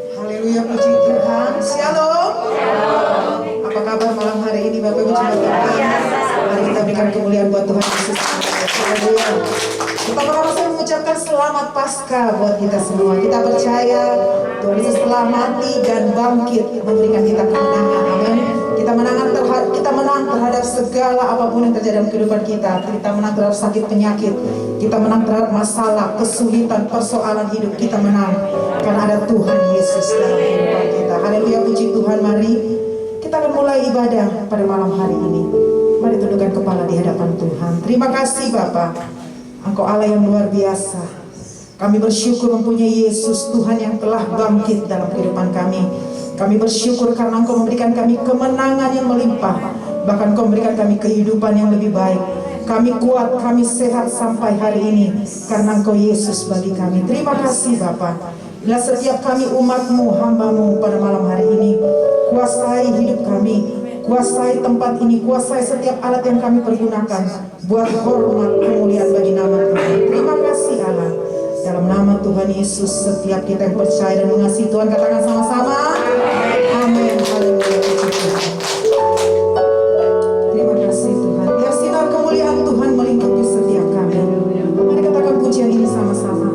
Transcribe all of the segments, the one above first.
Haleluya, puji Tuhan. Shalom. Apa kabar malam hari ini Bapak Ibu jemaat Tuhan? Mari kita berikan kemuliaan buat Tuhan Yesus. Haleluya. Pertama-tama saya mengucapkan selamat Paskah buat kita semua. Kita percaya Tuhan Yesus telah mati dan bangkit memberikan kita kemenangan. Amin. Kita menang terhadap segala apapun yang terjadi dalam kehidupan kita. Kita menang terhadap sakit penyakit. Kita menang terhadap masalah, kesulitan, persoalan hidup. Kita menang karena ada Tuhan Yesus dalam kehidupan kita. Haleluya, puji Tuhan. Mari kita akan mulai ibadah pada malam hari ini. Mari tundukkan kepala di hadapan Tuhan. Terima kasih Bapa, Engkau Allah yang luar biasa. Kami bersyukur mempunyai Yesus, Tuhan yang telah bangkit dalam kehidupan kami. Kami bersyukur karena Engkau memberikan kami kemenangan yang melimpah. Bahkan Engkau memberikan kami kehidupan yang lebih baik. Kami kuat, kami sehat sampai hari ini karena Engkau Yesus bagi kami. Terima kasih Bapa. Bila setiap kami umat-Mu, hamba-Mu pada malam hari ini, kuasai hidup kami, kuasai tempat ini, kuasai setiap alat yang kami pergunakan buat hormat kemuliaan bagi nama Tuhan. Terima kasih Allah. Dalam nama Tuhan Yesus, setiap kita yang percaya dan mengasihi Tuhan, katakan sama-sama. Amin. Haleluya. Terima kasih Tuhan. Biar sinar kemuliaan Tuhan melingkupi setiap kami. Mari katakan pujian ini sama-sama.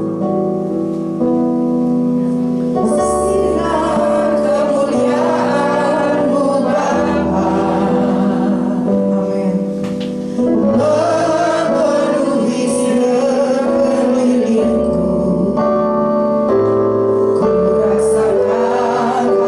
Rasakan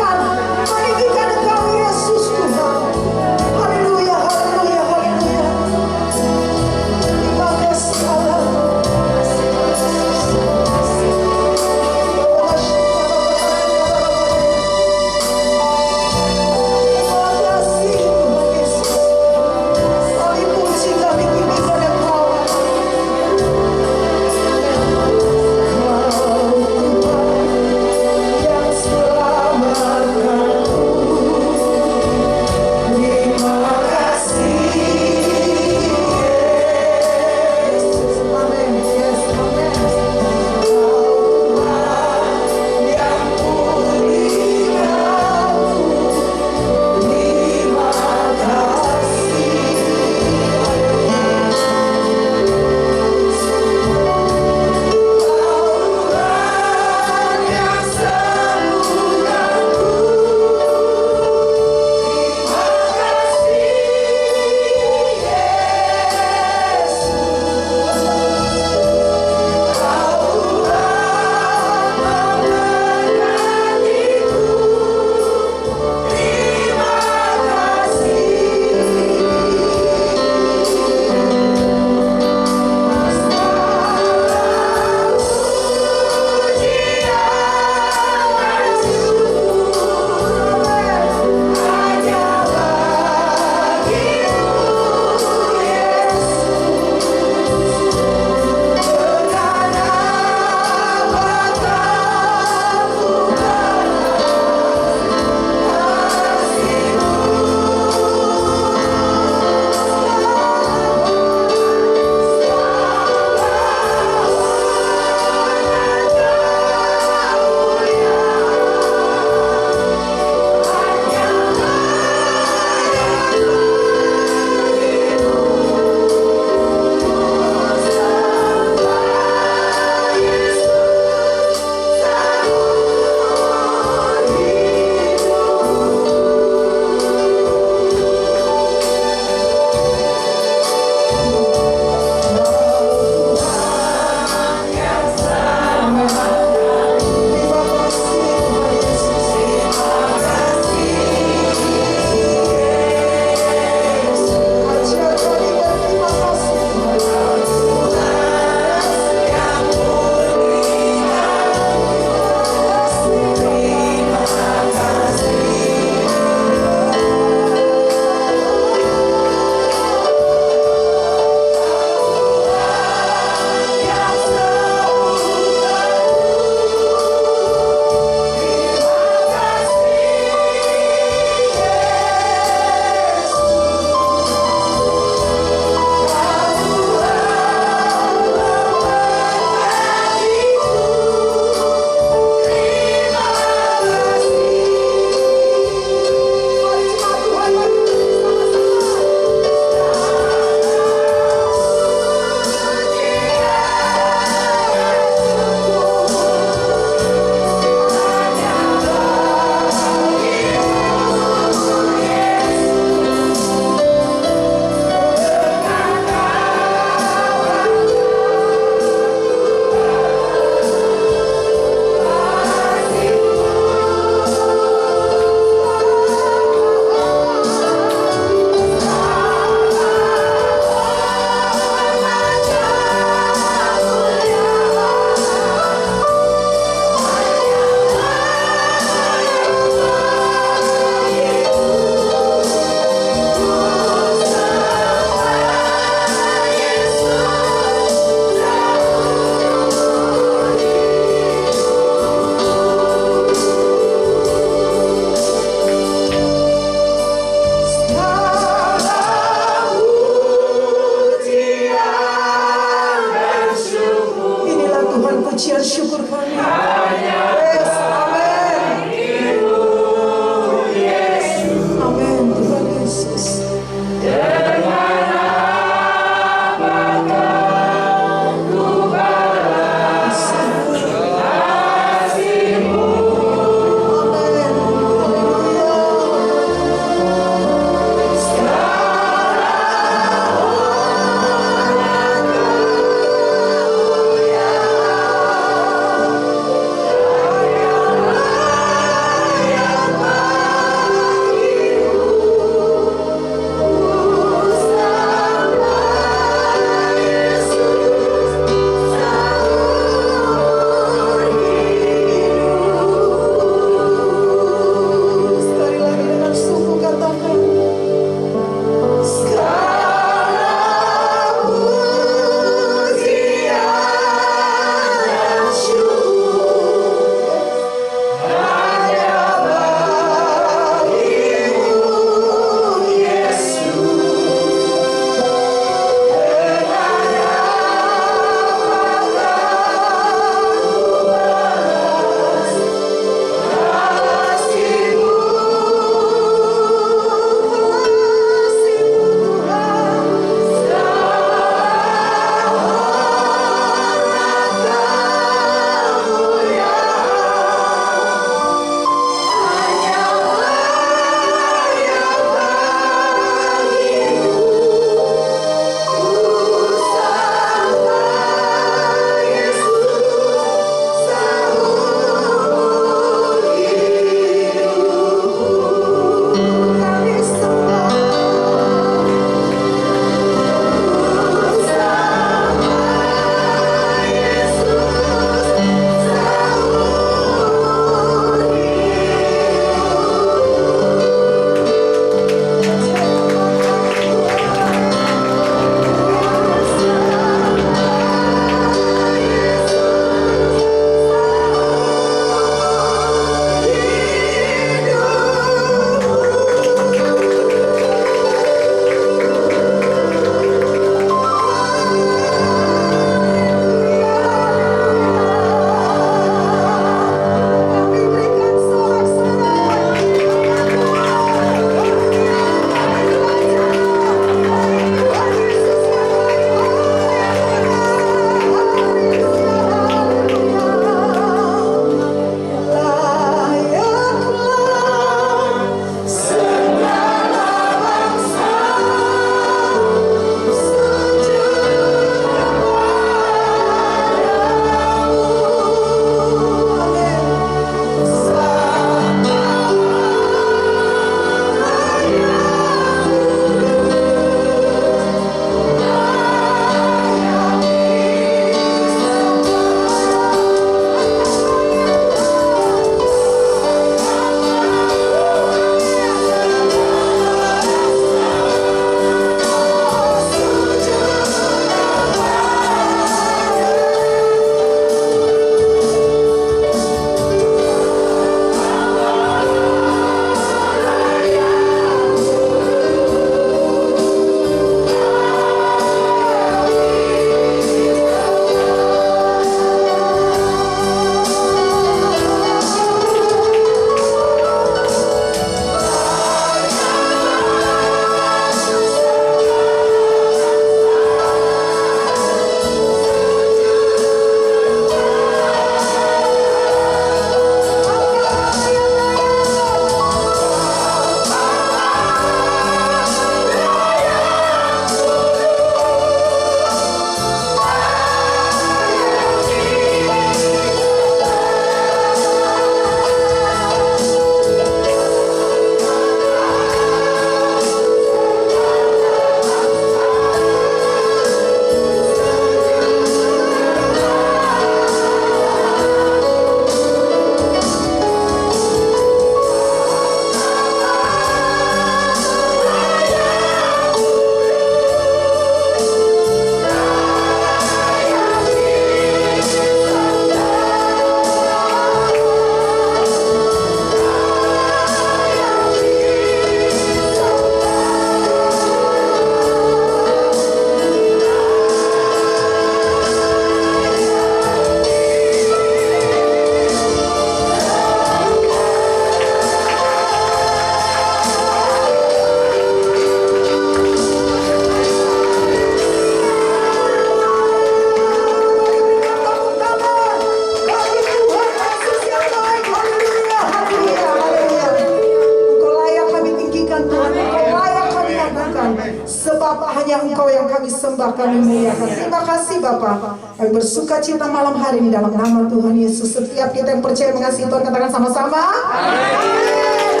Sebab hanya Engkau yang kami sembah, kami muliakan. Terima kasih Bapa. Kami bersuka cita malam hari ini dalam nama Tuhan Yesus. Setiap kita yang percaya mengasihi Tuhan, katakan sama-sama. Amin.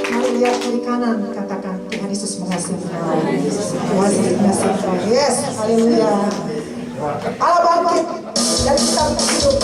Mari lihat kiri kanan, katakan Tuhan Yesus mengasihi Tuhan. Tuhan Yesus mengasihi Tuhan. Yes, haleluya. Allah bangkit dari kita hidup.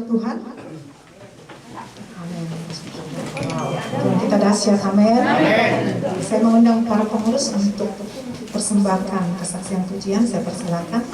Tuhan. Amin. Tuhan kita dahsyat, amin. Saya mengundang para pengurus untuk persembahkan kesaksian pujian. Saya persilakan.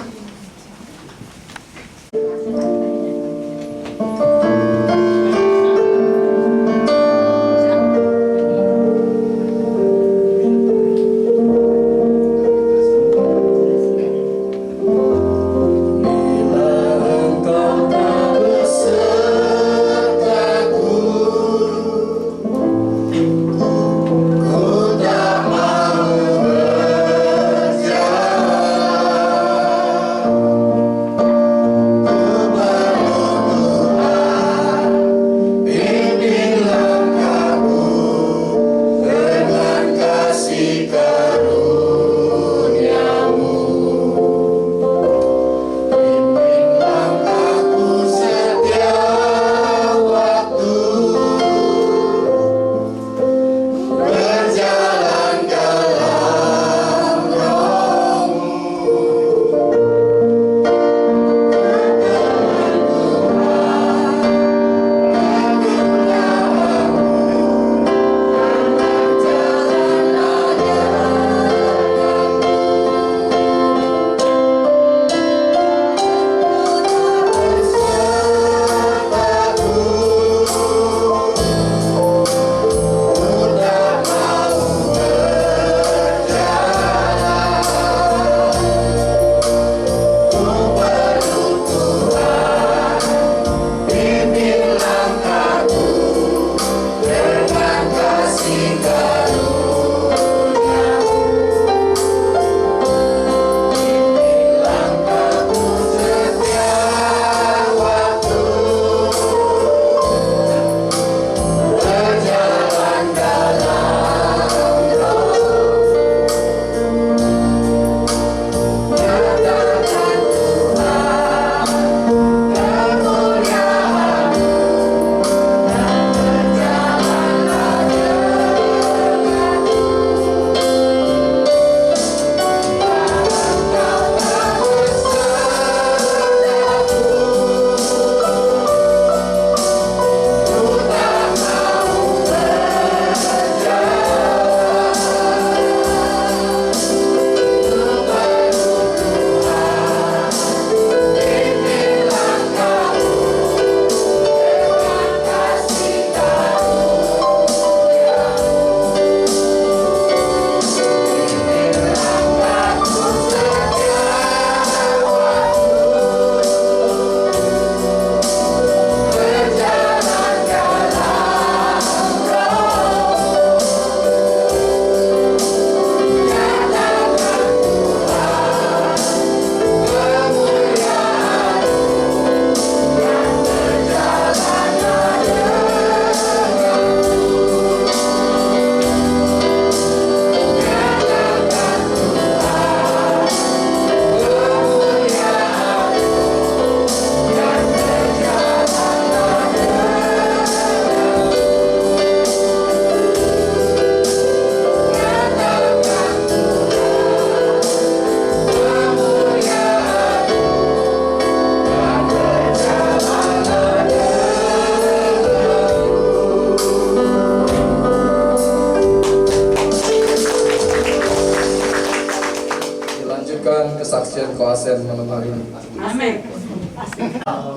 Kolasen malam hari ini. Amin.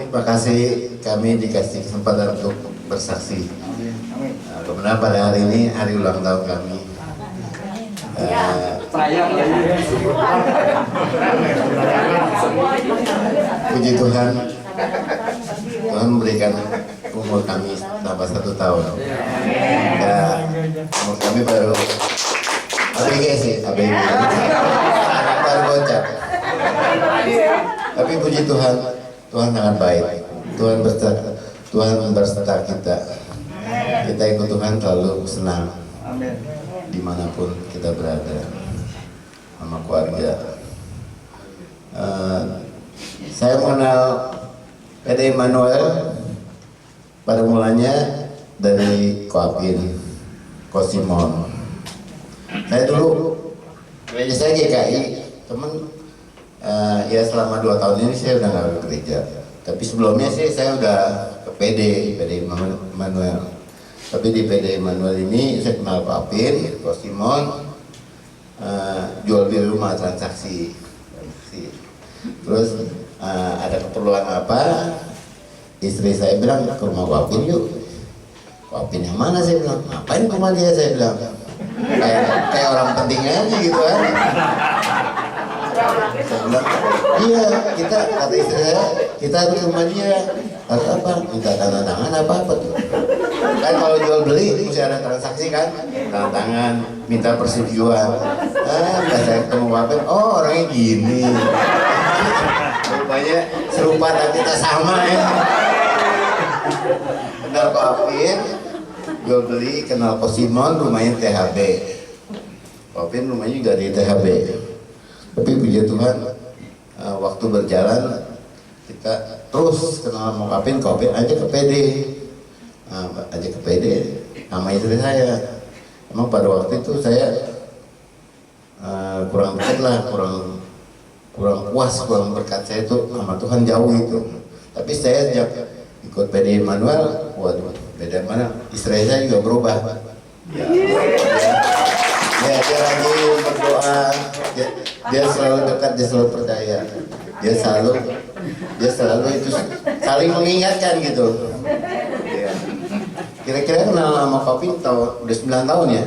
Terima kasih kami dikasih kesempatan untuk bersaksi. Kebenaran pada hari ini hari ulang tahun kami. Puji Tuhan, Tuhan memberikan umur kami tambah 1 tahun. Ya, umur kami baru ABG sih, ABG. Baru bocah. Tapi puji Tuhan, Tuhan sangat baik. Tuhan berserta kita. Kita ikut Tuhan selalu senang. Dimanapun kita berada sama keluarga. Saya mengenal PD Immanuel pada mulanya dari Koapin, Kosimon. Saya dulu gereja saya GKI, teman ya selama 2 tahun ini saya udah nggak ke gereja. Tapi sebelumnya sih saya udah ke PD Immanuel. Tapi di PD Immanuel ini saya kenal Pak Apin, Pak Simon, jual beli rumah transaksi. Terus ada keperluan apa? Istri saya bilang ke rumah Pak Apin yuk. Pak Apin yang mana? Saya bilang ngapain ke rumah dia? Saya bilang kayak orang penting aja gitu kan. Saya bilang iya, kita kata istri saya kita harus ke rumah dia. Kata apa? Minta tanda tangan apa tuh? Kan kalau jual beli mesti ada transaksi kan, tanda tangan, minta persetujuan. Nggak saya ketemu Bapak, oh orangnya gini. Rupanya serupa dan kita sama ya. Kenal Pak Apin, jual beli, kenal Pak Simon, rumahnya THB. Pak Apin rumahnya juga di THB. Tapi puji Tuhan, waktu berjalan kita terus kenal sama Pak Apin aja ke PD. Aja ke PD sama istri saya. Emang pada waktu itu saya kurang dekat lah, kurang puas, kurang berkat saya itu sama Tuhan jauh itu. Tapi saya sejak ikut PD Immanuel, waduh beda mana, istri saya juga berubah. Ya, dia rajin berdoa, dia selalu dekat, dia selalu percaya, dia selalu itu saling mengingatkan gitu. Ya. Kira-kira kenal sama Papi udah 9 tahun ya?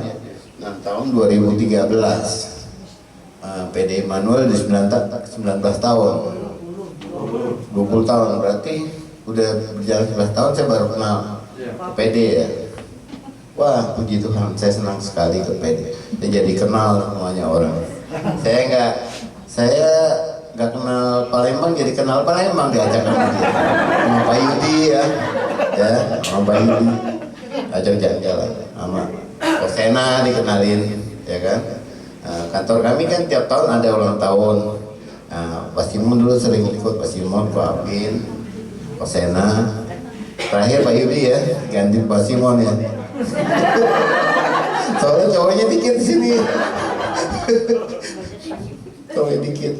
6 tahun 2013. PD Immanuel di 19 tahun. 20 tahun berarti udah berjalan 11 tahun saya baru kenal PD ya. Wah, puji Tuhan, saya senang sekali ke PD. Saya jadi kenal semuanya orang. Saya nggak kenal Palembang, jadi kenal Palembang diajak sama dia. Sama Pak Yudi ya, sama Pak Yudi. Ajak jalan-jalan sama Kosena dikenalin, ya kan. Kantor kami kan tiap tahun ada ulang tahun. Pak Simon dulu sering ikut, Pak Simon, Pak Apin, Kosena. Terakhir Pak Yudi ya, ganti Pak Simon ya. Soalnya cowoknya dikit di sini. Cowoknya dikit.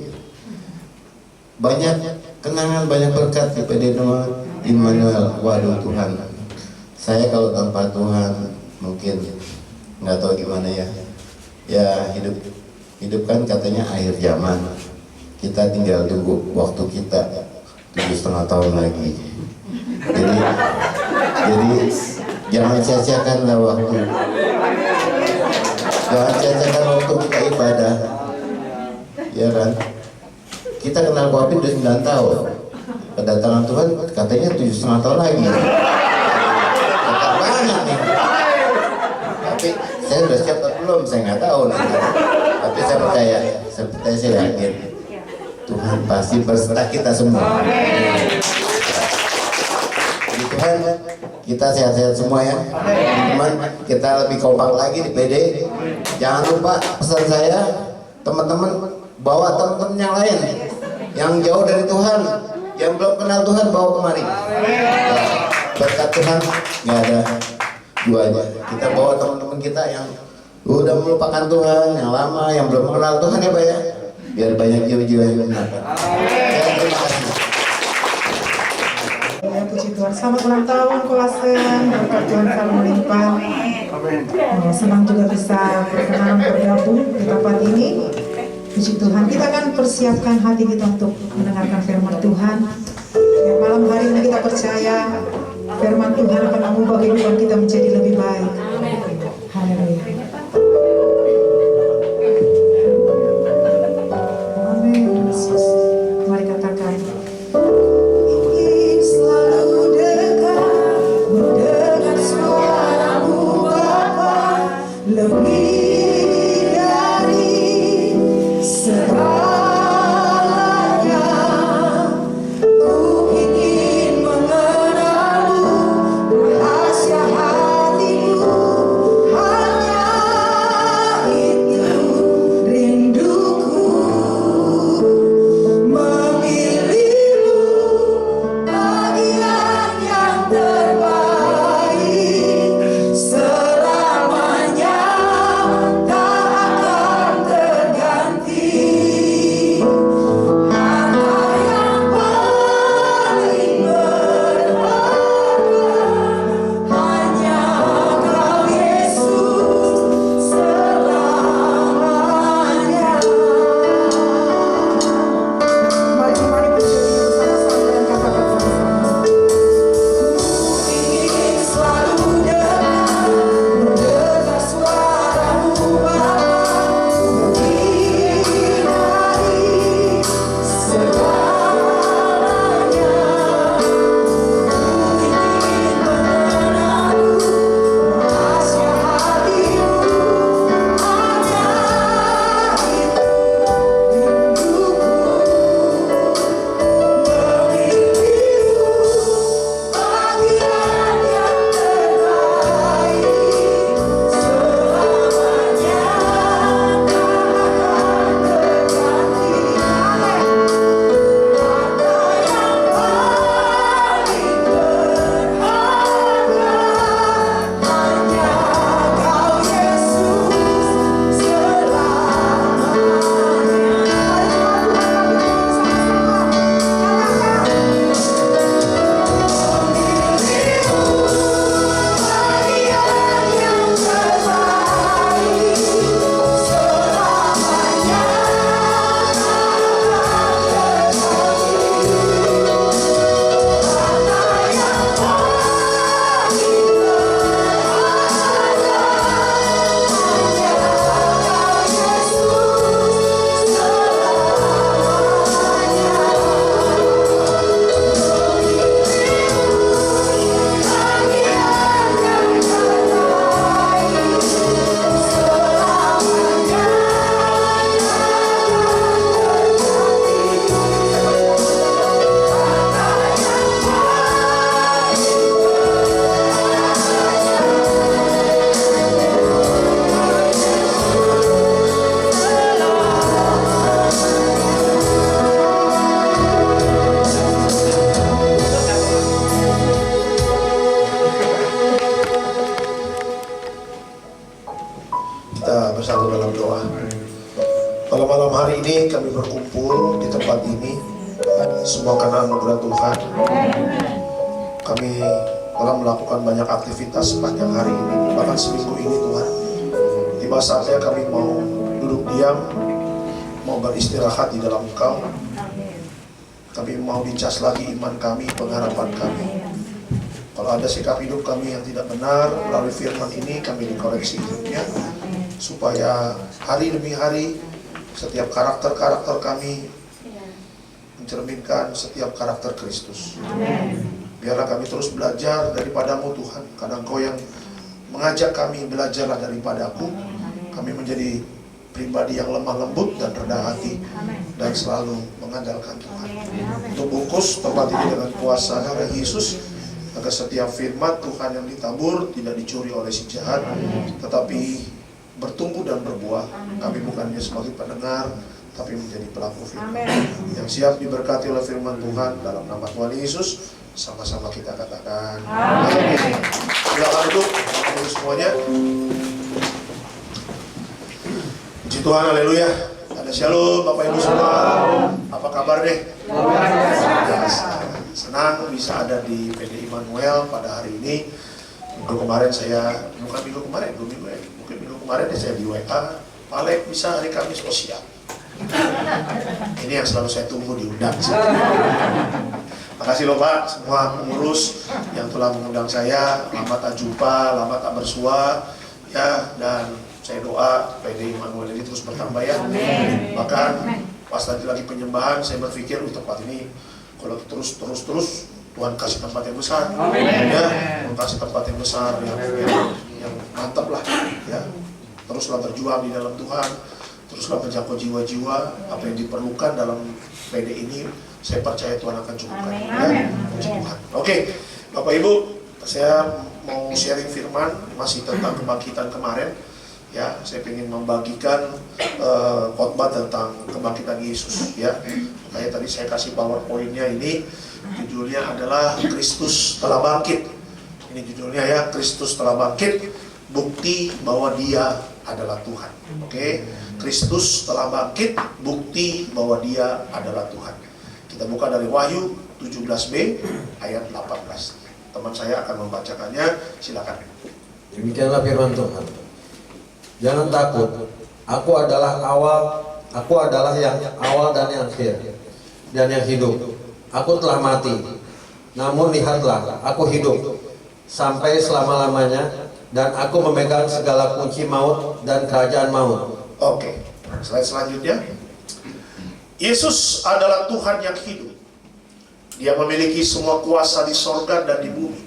Banyak kenangan, banyak berkat di PD Immanuel. Waduh Tuhan. Saya kalau tanpa Tuhan mungkin nggak tahu gimana ya. Ya hidup kan katanya akhir zaman. Kita tinggal tunggu waktu kita 7,5 tahun lagi. Jadi jangan sia-siakanlah waktu. Jangan sia-siakan waktu kita ibadah. Ya kan? Kita kenal Pak Apin udah 9 tahun. Kedatangan Tuhan katanya 7,5 tahun lagi. Dekat banget nih. Tapi saya udah siap atau belum? Saya nggak tahu. Tapi saya percaya, saya yakin Tuhan pasti berserta kita semua. Jadi Tuhan, kita sehat-sehat semua ya. Teman, kita lebih kompak lagi di PD. Jangan lupa pesan saya, teman-teman bawa teman-teman yang lain yang jauh dari Tuhan, yang belum kenal Tuhan, bawa kemari. Berkat Tuhan nggak ada duanya. Kita bawa teman-teman kita yang udah melupakan Tuhan, yang lama, yang belum kenal Tuhan ya Pak ya, biar banyak jiwa-jiwa yang mengenalkan. Terima kasih. Ya, puji Tuhan. Selamat ulang tahun Kolasen, berkat Tuhan selalu melimpah. Senang juga bisa berkenan bergabung di tempat ini. Puji Tuhan, kita akan persiapkan hati kita untuk mendengarkan firman Tuhan. Ya, malam hari ini kita percaya firman Tuhan akan mengubah kehidupan kita menjadi lebih baik. Haleluya. Amin. Yesus. Mari katakan. Ingin selalu dekat, mendengar suara-Mu Bapa, lebih segalanya. Ku ingin mengenal-Mu, rahasia hati-Mu, hanya itu rinduku. Memilih-Mu bagian yang terbaik, selamanya tak akan terganti. Harta yang paling berharga hanya Kau Yesus selamanya. Mari bersama-sama dan katakan sama-sama. Ingin selalu dekat, mendengar suara-Mu Bapa, lebih dari segalanya. Ku ingin mengenal-Mu, rahasia hati-Mu, hanya itu rinduku. Memilih-Mu bagian yang terbaik, selamanya tak akan terganti. Harta yang paling berharga hanya Kau Yesus selamanya. Kita bersatu dalam doa. Pada malam hari ini kami berkumpul di tempat ini semua karena anugerah Tuhan. Kami telah melakukan banyak aktivitas sepanjang hari ini, bahkan seminggu ini Tuhan. Tiba saatnya kami mau duduk diam, mau beristirahat di dalam Engkau. Kami mau dicas lagi iman kami, pengharapan kami. Kalau ada sikap hidup kami yang tidak benar, melalui firman ini kami dikoreksi hidupnya, supaya hari demi hari setiap karakter-karakter kami mencerminkan setiap karakter Kristus. Biarlah kami terus belajar daripadamu Tuhan, karena Engkau yang mengajak kami, belajarlah daripadaku. Kami menjadi pribadi yang lemah lembut dan rendah hati, dan selalu mengandalkan Tuhan. Untuk bungkus tempat ini dengan kuasa darah Yesus, agar setiap firman Tuhan yang ditabur tidak dicuri oleh si jahat, tetapi bertumbuh dan berbuah. Kami bukannya sebagai pendengar, tapi menjadi pelaku firman yang siap diberkati oleh firman Tuhan. Dalam nama Tuhan Yesus, sama-sama kita katakan amin. Silakan duduk semuanya. Puji Tuhan, haleluya. Ada shalom Bapak Ibu semua. Apa kabar deh? Senang bisa ada di PD Immanuel pada hari ini. Minggu kemarin saya, bukan minggu kemarin, 2 minggu ya, mungkin minggu kemarin saya di WA, Palek bisa hari Kamis, oh siap. Ini yang selalu saya tunggu diundang. Makasih loh Pak, semua pengurus yang telah mengundang saya. Lama tak jumpa, lama tak bersua, ya. Dan saya doa PD Immanuel ini terus bertambah ya. Amin. Bahkan pas lagi penyembahan, saya berpikir tempat ini kalau terus Tuhan kasih tempat yang besar. Amin. Ya, Tuhan kasih tempat yang besar yang mantap lah, ya. Teruslah berjuang di dalam Tuhan, teruslah menjangkau jiwa-jiwa. Apa yang diperlukan dalam PD ini, saya percaya Tuhan akan cukupkan. Ya, puji Tuhan. Oke, Bapak Ibu, saya mau sharing firman masih tentang kebangkitan kemarin. Ya, saya ingin membagikan khotbah tentang kebangkitan Yesus. Ya, makanya tadi saya kasih PowerPoint-nya ini, judulnya adalah Kristus telah bangkit. Ini judulnya ya, Kristus telah bangkit, bukti bahwa Dia adalah Tuhan. Oke, Kristus telah bangkit, bukti bahwa Dia adalah Tuhan. Kita buka dari Wahyu 17b ayat 18. Teman saya akan membacakannya, silakan. Demikianlah firman Tuhan. Jangan takut. Aku adalah yang awal dan yang akhir dan yang hidup. Aku telah mati. Namun lihatlah, aku hidup sampai selama-lamanya, dan aku memegang segala kunci maut dan kerajaan maut. Oke, slide selanjutnya. Yesus adalah Tuhan yang hidup. Dia memiliki semua kuasa di sorga dan di bumi.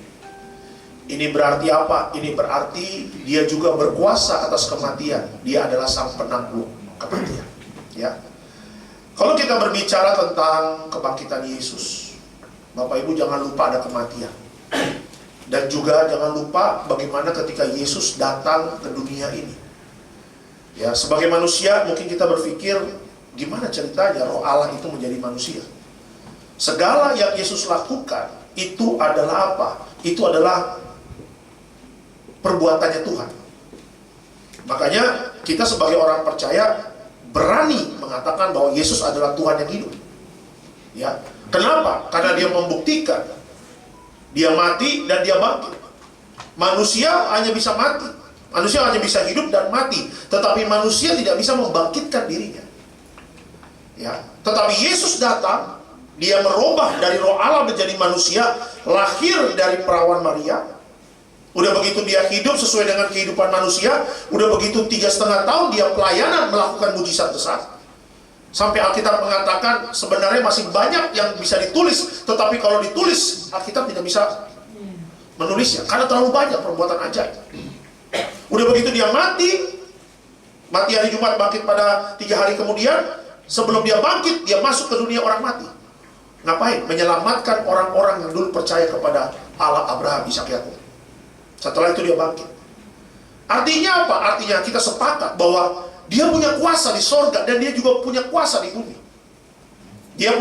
Ini berarti apa? Ini berarti Dia juga berkuasa atas kematian. Dia adalah sang penakluk kematian. Ya. Kalau kita berbicara tentang kebangkitan Yesus, Bapak Ibu jangan lupa ada kematian. Dan juga jangan lupa bagaimana ketika Yesus datang ke dunia ini. Ya, sebagai manusia mungkin kita berpikir, gimana ceritanya Roh Allah itu menjadi manusia? Segala yang Yesus lakukan itu adalah apa? Itu adalah perbuatannya Tuhan. Makanya kita sebagai orang percaya berani mengatakan bahwa Yesus adalah Tuhan yang hidup. Ya, kenapa? Karena Dia membuktikan Dia mati dan Dia bangkit. Manusia hanya bisa mati, manusia hanya bisa hidup dan mati, tetapi manusia tidak bisa membangkitkan dirinya. Ya, tetapi Yesus datang, Dia merubah dari Roh Allah menjadi manusia, lahir dari perawan Maria. Udah begitu Dia hidup sesuai dengan kehidupan manusia, udah begitu 3,5 tahun Dia pelayanan melakukan mujizat besar. Sampai Alkitab mengatakan sebenarnya masih banyak yang bisa ditulis, tetapi kalau ditulis Alkitab tidak bisa menulisnya karena terlalu banyak perbuatan ajaib. Udah begitu Dia mati hari Jumat, bangkit pada 3 hari kemudian. Sebelum Dia bangkit, Dia masuk ke dunia orang mati. Ngapain? Menyelamatkan orang-orang yang dulu percaya kepada Allah Abraham, Ishak, Yakub. Setelah itu Dia bangkit. Artinya apa? Artinya kita sepakat bahwa Dia punya kuasa di sorga dan Dia juga punya kuasa di bumi. Dia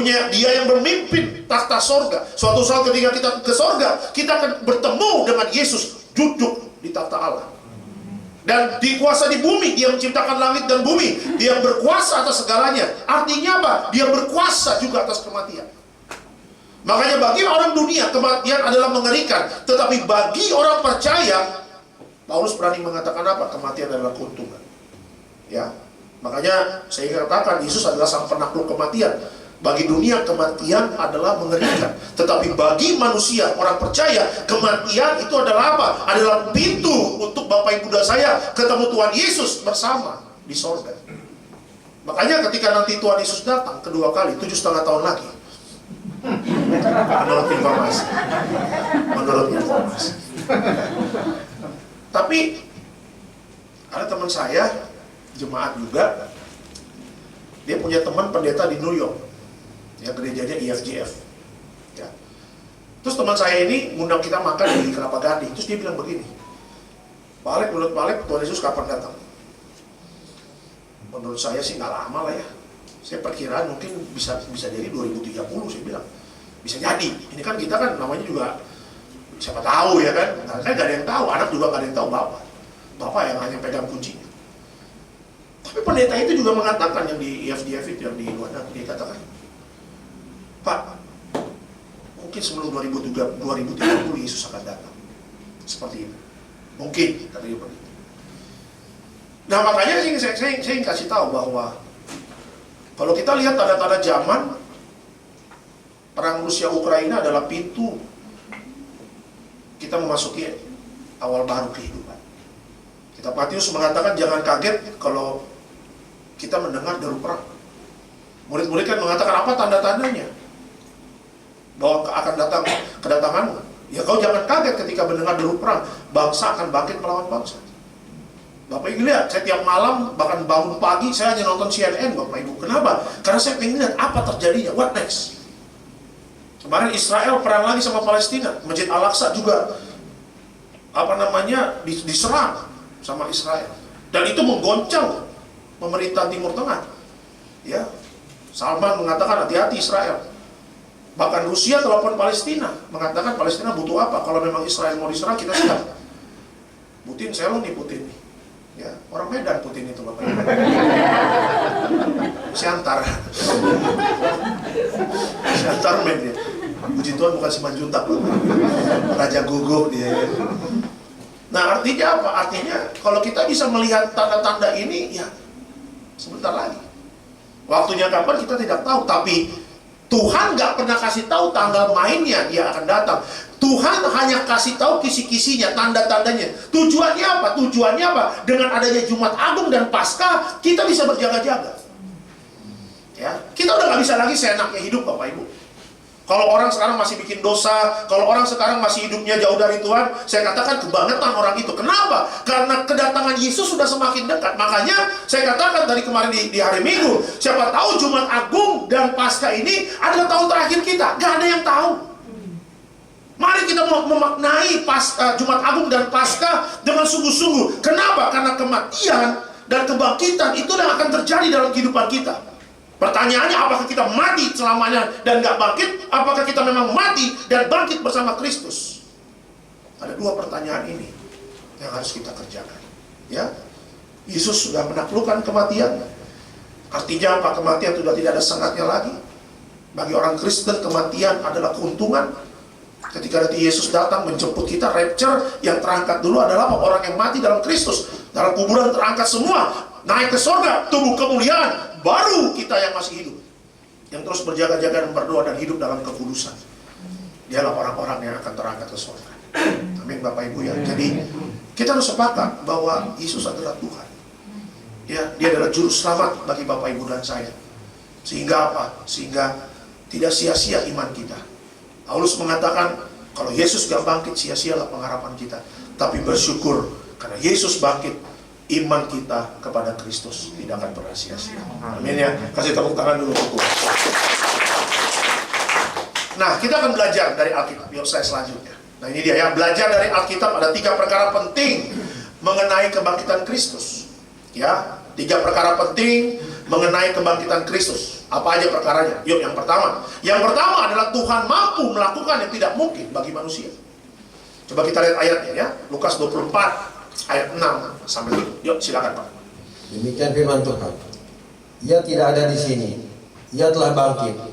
yang memimpin takhta sorga. Suatu saat ketika kita ke sorga, kita akan bertemu dengan Yesus duduk di takhta Allah. Dan di kuasa di bumi, Dia menciptakan langit dan bumi. Dia berkuasa atas segalanya. Artinya apa? Dia berkuasa juga atas kematian. Makanya bagi orang dunia, kematian adalah mengerikan. Tetapi bagi orang percaya, Paulus berani mengatakan apa? Kematian adalah keuntungan. Ya, makanya saya katakan Yesus adalah sang penakluk kematian. Bagi dunia kematian adalah mengerikan, tetapi bagi manusia orang percaya kematian itu adalah apa? Adalah pintu untuk Bapak Ibu dan saya ketemu Tuhan Yesus bersama di sorga. Makanya ketika nanti Tuhan Yesus datang kedua kali 7,5 tahun lagi, menurut informasi. Tapi ada teman saya jemaat juga, dia punya teman pendeta di New York, ya gerejanya IFJF. Ya. Terus teman saya ini ngundang kita makan di Kelapa Gading. Terus dia bilang begini, menurut Pak Alek, Tuhan Yesus kapan datang? Menurut saya sih nggak lama lah ya. Saya perkiraan mungkin bisa jadi 2030, saya bilang. Bisa jadi. Ini kan kita kan namanya juga siapa tahu ya kan? Nah, kan nggak ada yang tahu, anak juga nggak ada yang tahu bapak yang hanya pegang kuncinya. Tapi pendeta itu juga mengatakan yang di IFJF itu, yang di luar negeri, dia katakan, Pak, mungkin sebelum 2030 Yesus akan datang. Seperti itu. Mungkin, katanya begitu. Nah makanya saya kasih tahu bahwa Kalau kita lihat tanda-tanda zaman, perang Rusia Ukraina adalah pintu kita memasuki awal baru kehidupan. Kitab Matius mengatakan jangan kaget kalau kita mendengar deru perang. Murid-murid kan mengatakan apa tanda-tandanya bahwa akan datang kedatanganmu. Ya kau jangan kaget ketika mendengar deru perang. Bangsa akan bangkit melawan bangsa. Bapak Ibu lihat, saya tiap malam bahkan bangun pagi saya hanya nonton CNN, Bapak Ibu. Kenapa? Karena saya pengen lihat apa terjadinya, what next. Kemarin Israel perang lagi sama Palestina, Masjid Al-Aqsa juga diserang sama Israel. Dan itu menggoncang pemerintahan Timur Tengah. Ya, Salman mengatakan hati-hati Israel. Bahkan Rusia telepon Palestina, mengatakan Palestina butuh apa? Kalau memang Israel mau diserang, kita siap. Putin, saya lo nih Putin nih. Ya, orang Medan Putin itu Bapak Ibu. Siantar men dia. Puji Tuhan bukan Simanjuntak Bapak. Raja Guguk dia. Nah artinya apa? Artinya kalau kita bisa melihat tanda-tanda ini, ya sebentar lagi. Waktunya kapan kita tidak tahu, tapi Tuhan gak pernah kasih tahu tanggal mainnya dia akan datang. Tuhan hanya kasih tahu kisi-kisinya, tanda-tandanya. Tujuannya apa? Tujuannya apa? Dengan adanya Jumat Agung dan Paskah, kita bisa berjaga-jaga. Ya, kita udah gak bisa lagi seenaknya hidup, Bapak Ibu. Kalau orang sekarang masih bikin dosa, kalau orang sekarang masih hidupnya jauh dari Tuhan, saya katakan kebangetan orang itu. Kenapa? Karena kedatangan Yesus sudah semakin dekat. Makanya saya katakan dari kemarin di hari Minggu, siapa tahu Jumat Agung dan Paskah ini adalah tahun terakhir kita. Gak ada yang tahu. Mari kita memaknai Jumat Agung dan Paskah dengan sungguh-sungguh. Kenapa? Karena kematian dan kebangkitan itu yang akan terjadi dalam kehidupan kita. Pertanyaannya, apakah kita mati selamanya dan gak bangkit? Apakah kita memang mati dan bangkit bersama Kristus? Ada dua pertanyaan ini yang harus kita kerjakan. Ya, Yesus sudah menaklukkan kematian. Artinya apa? Kematian sudah tidak ada sengatnya lagi. Bagi orang Kristen, kematian adalah keuntungan. Ketika nanti Yesus datang menjemput kita, rapture, yang terangkat dulu adalah orang yang mati dalam Kristus. Dalam kuburan terangkat semua, naik ke surga, tubuh kemuliaan. Baru kita yang masih hidup, yang terus berjaga-jaga dan berdoa dan hidup dalam kekudusan. Dialah orang-orang yang akan terangkat ke surga. Amin Bapak Ibu ya. Jadi kita harus sepakat bahwa Yesus adalah Tuhan. Ya, Dia adalah juru selamat bagi Bapak Ibu dan saya. Sehingga apa? Sehingga tidak sia-sia iman kita. Paulus mengatakan, kalau Yesus gak bangkit, sia-sialah pengharapan kita. Tapi bersyukur, karena Yesus bangkit, iman kita kepada Kristus tidak akan pernah sia-sia. Amin ya. Kasih tepuk tangan dulu untuk Tuhan. Nah, kita akan belajar dari Alkitab. Yuk saya selanjutnya. Nah ini dia ya, belajar dari Alkitab ada 3 perkara penting mengenai kebangkitan Kristus. Ya, 3 perkara penting mengenai kebangkitan Kristus. Apa aja perkaranya? Yuk, yang pertama. Yang pertama adalah Tuhan mampu melakukan yang tidak mungkin bagi manusia. Coba kita lihat ayatnya ya. Lukas 24 ayat 6 sampai 7. Yuk, silakan Pak. Demikian firman Tuhan. Ia tidak ada di sini. Ia telah bangkit.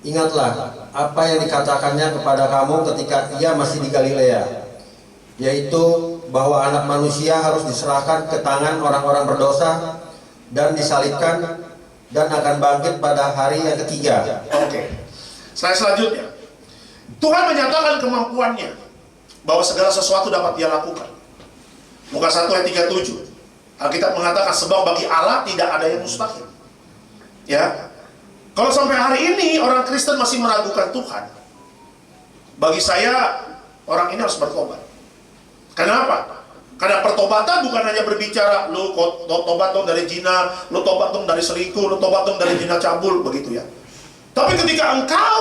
Ingatlah apa yang dikatakannya kepada kamu ketika ia masih di Galilea, yaitu bahwa anak manusia harus diserahkan ke tangan orang-orang berdosa dan disalibkan dan akan bangkit pada hari yang ketiga. Oke. Slide selanjutnya. Tuhan menyatakan kemampuannya bahwa segala sesuatu dapat Dia lakukan. Lukas 1 ayat 37. Alkitab mengatakan sebab bagi Allah tidak ada yang mustahil. Ya. Kalau sampai hari ini orang Kristen masih meragukan Tuhan, bagi saya orang ini harus bertobat. Kenapa? Karena pertobatan bukan hanya berbicara lu tobat dong dari zina, lu tobat dong dari selingkuh, lu tobat dong dari zina cabul, begitu ya. Tapi ketika engkau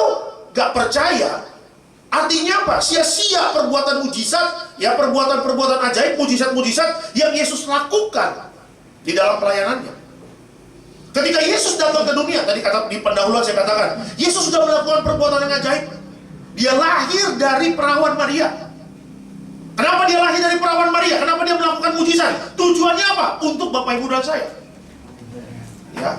gak percaya, artinya apa? Sia-sia perbuatan mujizat, ya perbuatan-perbuatan ajaib, mujizat-mujizat yang Yesus lakukan di dalam pelayanannya. Ketika Yesus datang ke dunia, tadi kata di pendahuluan saya katakan, Yesus sudah melakukan perbuatan yang ajaib. Dia lahir dari perawan Maria. Kenapa dia lahir dari perawan Maria? Kenapa dia melakukan mujizat? Tujuannya apa? Untuk Bapak Ibu dan saya. Ya.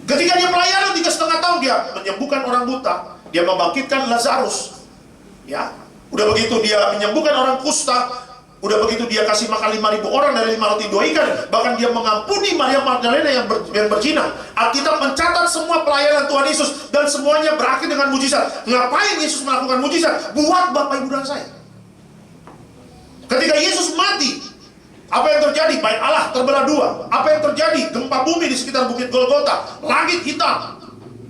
Ketika dia pelayanan 3,5 tahun, dia menyembuhkan orang buta, dia membangkitkan Lazarus. Ya. Udah begitu dia menyembuhkan orang kusta, Udah begitu dia kasih makan 5.000 orang dari 5 roti 2 ikan. Bahkan dia mengampuni Maria Magdalena yang berzina. Alkitab mencatat semua pelayanan Tuhan Yesus, dan semuanya berakhir dengan mujizat. Ngapain Yesus melakukan mujizat? Buat Bapak Ibu dan saya. Ketika Yesus mati, apa yang terjadi? Bait Allah terbelah dua. Apa yang terjadi? Gempa bumi di sekitar Bukit Golgota. Langit hitam.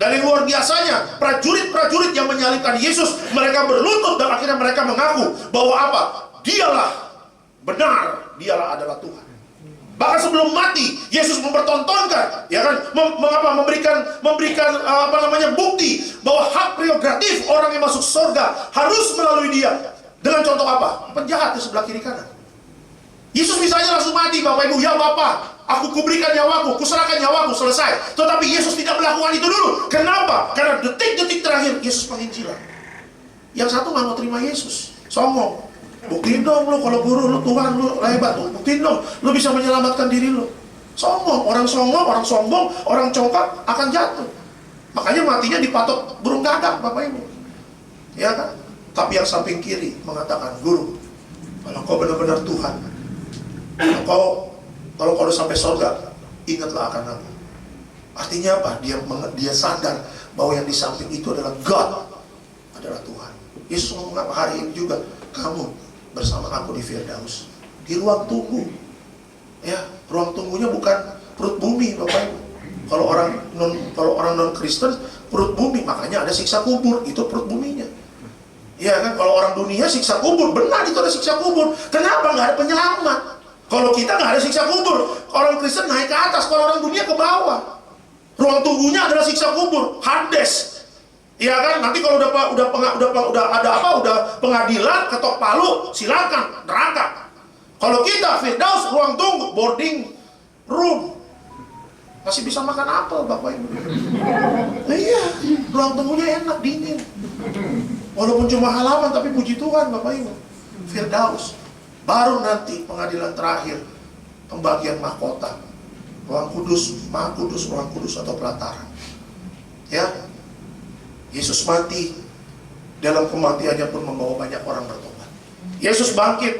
Dan yang luar biasanya, prajurit-prajurit yang menyalibkan Yesus, mereka berlutut dan akhirnya mereka mengaku bahwa apa? Dialah benar, dialah adalah Tuhan. Bahkan sebelum mati, Yesus mempertontonkan, ya kan, memberikan bukti bahwa hak prerogatif orang yang masuk surga harus melalui dia. Dengan contoh apa? Penjahat di sebelah kiri kanan. Yesus misalnya langsung mati, Bapak Ibu, ya Bapak, aku kuberikan nyawaku, kuserahkan nyawaku, selesai. Tetapi Yesus tidak melakukan itu dulu. Kenapa? Karena detik-detik terakhir Yesus penginjilan. Yang satu nggak mau terima Yesus, songong. Buktiin dong lu, kalau guru lu, Tuhan lu hebat tuh. Buktiin dong, lu bisa menyelamatkan diri lu. Songong, orang sombong, orang congkak akan jatuh. Makanya matinya dipatok burung gagak, Bapak Ibu. Ya kan? Tapi yang samping kiri mengatakan, guru, kalau kau benar-benar Tuhan, kalau kau udah sampai surga, ingatlah akan aku. Artinya apa? Dia sadar bahwa yang di samping itu adalah God, adalah Tuhan. Yesus ngomong apa hari ini juga, kamu bersama aku di Firdaus, di ruang tunggu. Ya, ruang tunggunya bukan perut bumi, Bapak Ibu. Kalau orang non Kristen, perut bumi, makanya ada siksa kubur, itu perut buminya. Ya kan, kalau orang dunia siksa kubur, benar itu ada siksa kubur. Kenapa? Nggak ada penyelamat. Kalau kita nggak ada siksa kubur, orang Kristen naik ke atas, kalau orang dunia ke bawah. Ruang tunggunya adalah siksa kubur, Hades. Iya kan, nanti kalau udah pengadilan, ketok palu, silakan neraka. Kalau kita Firdaus, ruang tunggu, boarding room, masih bisa makan apel, Bapak Ibu. Nah, iya, ruang tunggunya enak, dingin. Walaupun cuma halaman, tapi puji Tuhan, Bapak Ibu. Firdaus. Baru nanti pengadilan terakhir, pembagian mahkota, ruang kudus, maha kudus, ruang kudus atau pelataran. Ya, Yesus mati, dalam kematiannya pun membawa banyak orang bertobat. Yesus bangkit,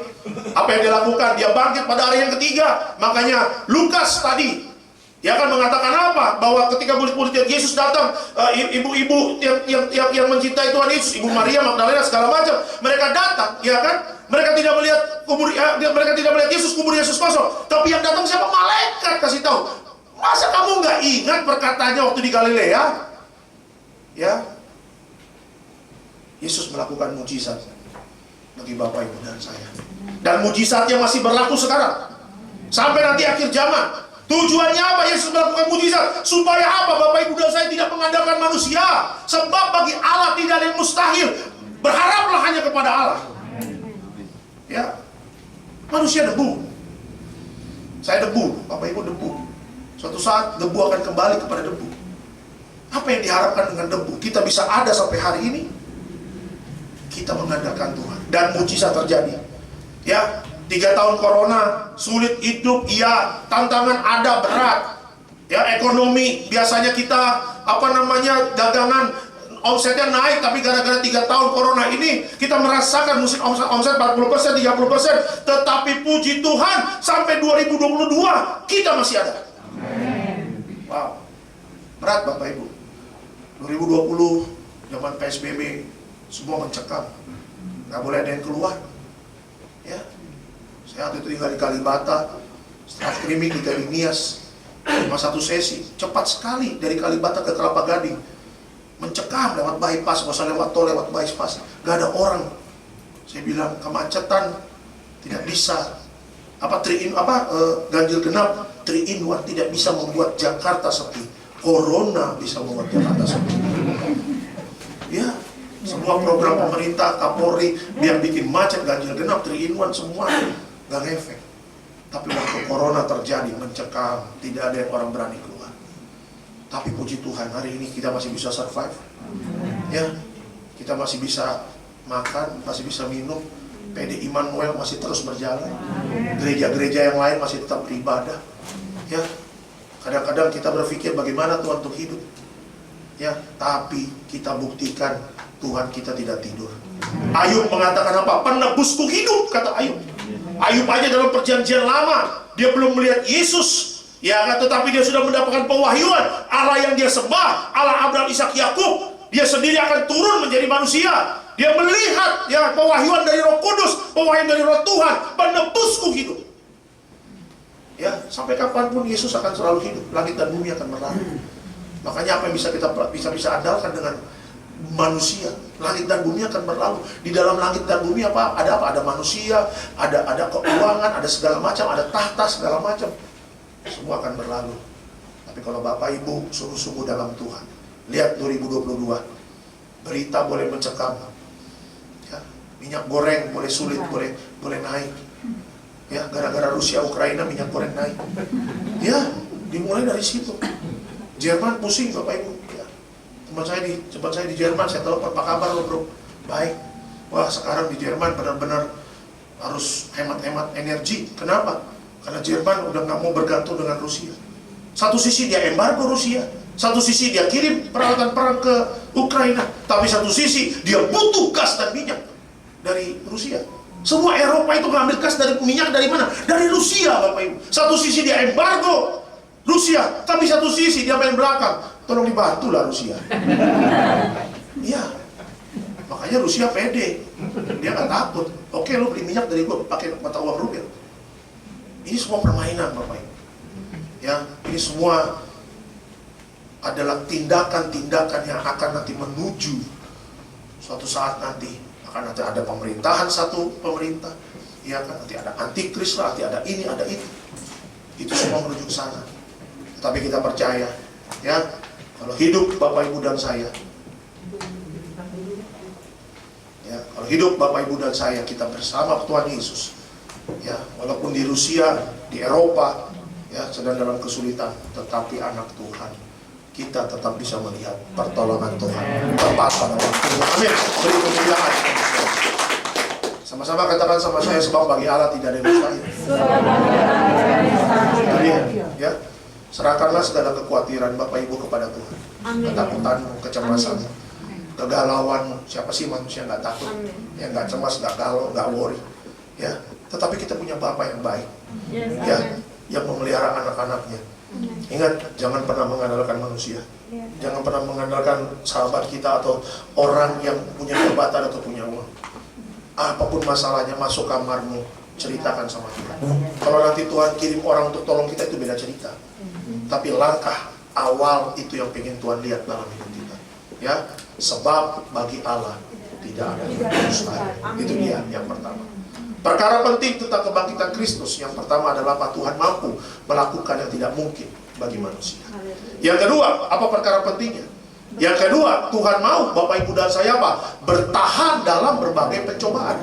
apa yang dia lakukan? Dia bangkit pada hari yang ketiga. Makanya Lukas tadi, dia akan mengatakan apa? Bahwa ketika murid-murid Yesus datang, ibu-ibu yang mencintai Tuhan Yesus, Ibu Maria Magdalena segala macam, mereka datang, ya kan? Mereka tidak melihat Yesus, kubur Yesus kosong. Tapi yang datang siapa? Malaikat kasih tahu. Masa kamu nggak ingat perkataannya waktu di Galilea? Ya, Yesus melakukan mujizat bagi Bapak Ibu dan saya. Dan mujizatnya masih berlaku sekarang sampai nanti akhir zaman. Tujuannya apa Yesus melakukan mujizat? Supaya apa? Bapak Ibu dan saya tidak mengandalkan manusia. Sebab bagi Allah tidak ada yang mustahil. Berharaplah hanya kepada Allah. Ya, manusia debu. Saya debu, Bapak Ibu debu. Suatu saat debu akan kembali kepada debu. Apa yang diharapkan dengan debu? Kita bisa ada sampai hari ini. Kita mengandalkan Tuhan dan mujizat terjadi. Ya, 3 tahun corona, sulit hidup, iya, tantangan ada berat. Ya, ekonomi biasanya kita dagangan omsetnya naik, tapi gara-gara 3 tahun corona ini kita merasakan omset 40%, 30%. Tetapi puji Tuhan sampai 2022 kita masih ada. Wow, berat Bapak Ibu. 2020 zaman PSBB semua mencekam, nggak boleh ada yang keluar. Ya, saya waktu itu tinggal di Kalibata, setelah streaming di Galinias, cuma 1 sesi, cepat sekali dari Kalibata ke Kelapa Gading, mencekam lewat bypass, nggak usah lewat tol, lewat bypass, nggak ada orang. Saya bilang kemacetan tidak bisa, ganjil genap 3-in-1 tidak bisa membuat Jakarta sepi. Corona bisa membuat Jakarta sepi. Ya, semua program pemerintah, Kapolri, biar bikin macet, ganjil genap, 3-in-1 semua nggak ngefek. Tapi waktu corona terjadi, mencekam, tidak ada yang orang berani keluar. Tapi puji Tuhan, hari ini kita masih bisa survive. Ya, kita masih bisa makan, masih bisa minum. PD Immanuel masih terus berjalan. Gereja-gereja yang lain masih tetap beribadah. Ya, kadang-kadang kita berpikir bagaimana Tuhan untuk hidup. Ya, tapi kita buktikan Tuhan kita tidak tidur. Ayub mengatakan apa? Penebusku hidup, kata Ayub. Ayub aja dalam perjanjian lama, dia belum melihat Yesus, ya kan? Tetapi dia sudah mendapatkan pewahyuan. Allah yang dia sembah, Allah Abraham, Ishak, Yakub, dia sendiri akan turun menjadi manusia. Dia melihat ya pewahyuan dari Roh Kudus, pewahyuan dari Roh Tuhan, menebusku hidup. Ya, sampai kapanpun Yesus akan selalu hidup. Langit dan bumi akan berlalu. Makanya apa yang bisa kita bisa andalkan dengan manusia? Langit dan bumi akan berlalu. Di dalam langit dan bumi apa? Ada manusia, ada keuangan, ada segala macam, ada tahta segala macam. Semua akan berlalu. Tapi kalau Bapak Ibu sungguh-sungguh dalam Tuhan, lihat 2022, berita boleh mencekam. Ya, minyak goreng boleh sulit, boleh naik. Ya, gara-gara Rusia Ukraina minyak goreng naik. Ya, dimulai dari situ. Jerman pusing Bapak Ibu. Ya. Teman saya di Jerman, saya telepon, apa kabar lo bro? Baik. Wah, sekarang di Jerman benar-benar harus hemat-hemat energi. Kenapa? Karena Jerman udah nggak mau bergantung dengan Rusia. Satu sisi dia embargo Rusia, satu sisi dia kirim peralatan perang ke Ukraina, tapi satu sisi dia butuh gas dan minyak dari Rusia. Semua Eropa itu mengambil gas dari minyak dari mana? Dari Rusia, Bapak Ibu. Satu sisi dia embargo Rusia, tapi satu sisi dia main belakang. Tolong dibantu lah Rusia. Iya. Makanya Rusia pede. Dia nggak takut. Oke, lu beli minyak dari gua pakai mata uang rubel. Ini semua permainan, Bapak Ibu. Ya, ini semua adalah tindakan-tindakan yang akan nanti menuju suatu saat nanti. Akan nanti ada pemerintahan, satu pemerintah, ya kan, nanti ada antikris lah, nanti ada ini, ada itu. Itu semua menuju ke sana. Tapi kita percaya, ya, kalau hidup Bapak Ibu dan saya, ya, kalau hidup Bapak Ibu dan saya, kita bersama Tuhan Yesus, ya, walaupun di Rusia, di Eropa, ya, sedang dalam kesulitan, tetapi anak Tuhan, kita tetap bisa melihat pertolongan Tuhan tepat pada waktunya. Amin. Beri kemuliaan. Sama-sama katakan sama saya, sebab bagi Allah tidak ada yang mustahil. Ya, serahkanlah segala kekhawatiran Bapak Ibu kepada Tuhan. Ketakutanmu, kecemasanmu, kegalauanmu. Siapa sih manusia nggak takut? Yang nggak cemas, nggak galau, nggak worry. Ya, tetapi kita punya Bapa yang baik. Ya, yang memelihara anak-anaknya. Ingat, jangan pernah mengandalkan manusia. Jangan pernah mengandalkan sahabat kita atau orang yang punya jabatan atau punya uang. Apapun masalahnya, masuk kamarmu, ceritakan sama kita. Kalau nanti Tuhan kirim orang untuk tolong kita, itu beda cerita. Tapi langkah awal itu yang pengen Tuhan lihat dalam hidup kita. Ya, sebab bagi Allah tidak ada yang mustahil. Itu dia yang pertama. Perkara penting tentang kebangkitan Kristus, yang pertama adalah apa? Tuhan mampu melakukan yang tidak mungkin bagi manusia. Yang kedua, apa perkara pentingnya? Yang kedua, Tuhan mau Bapak Ibu dan saya apa? Bertahan dalam berbagai pencobaan.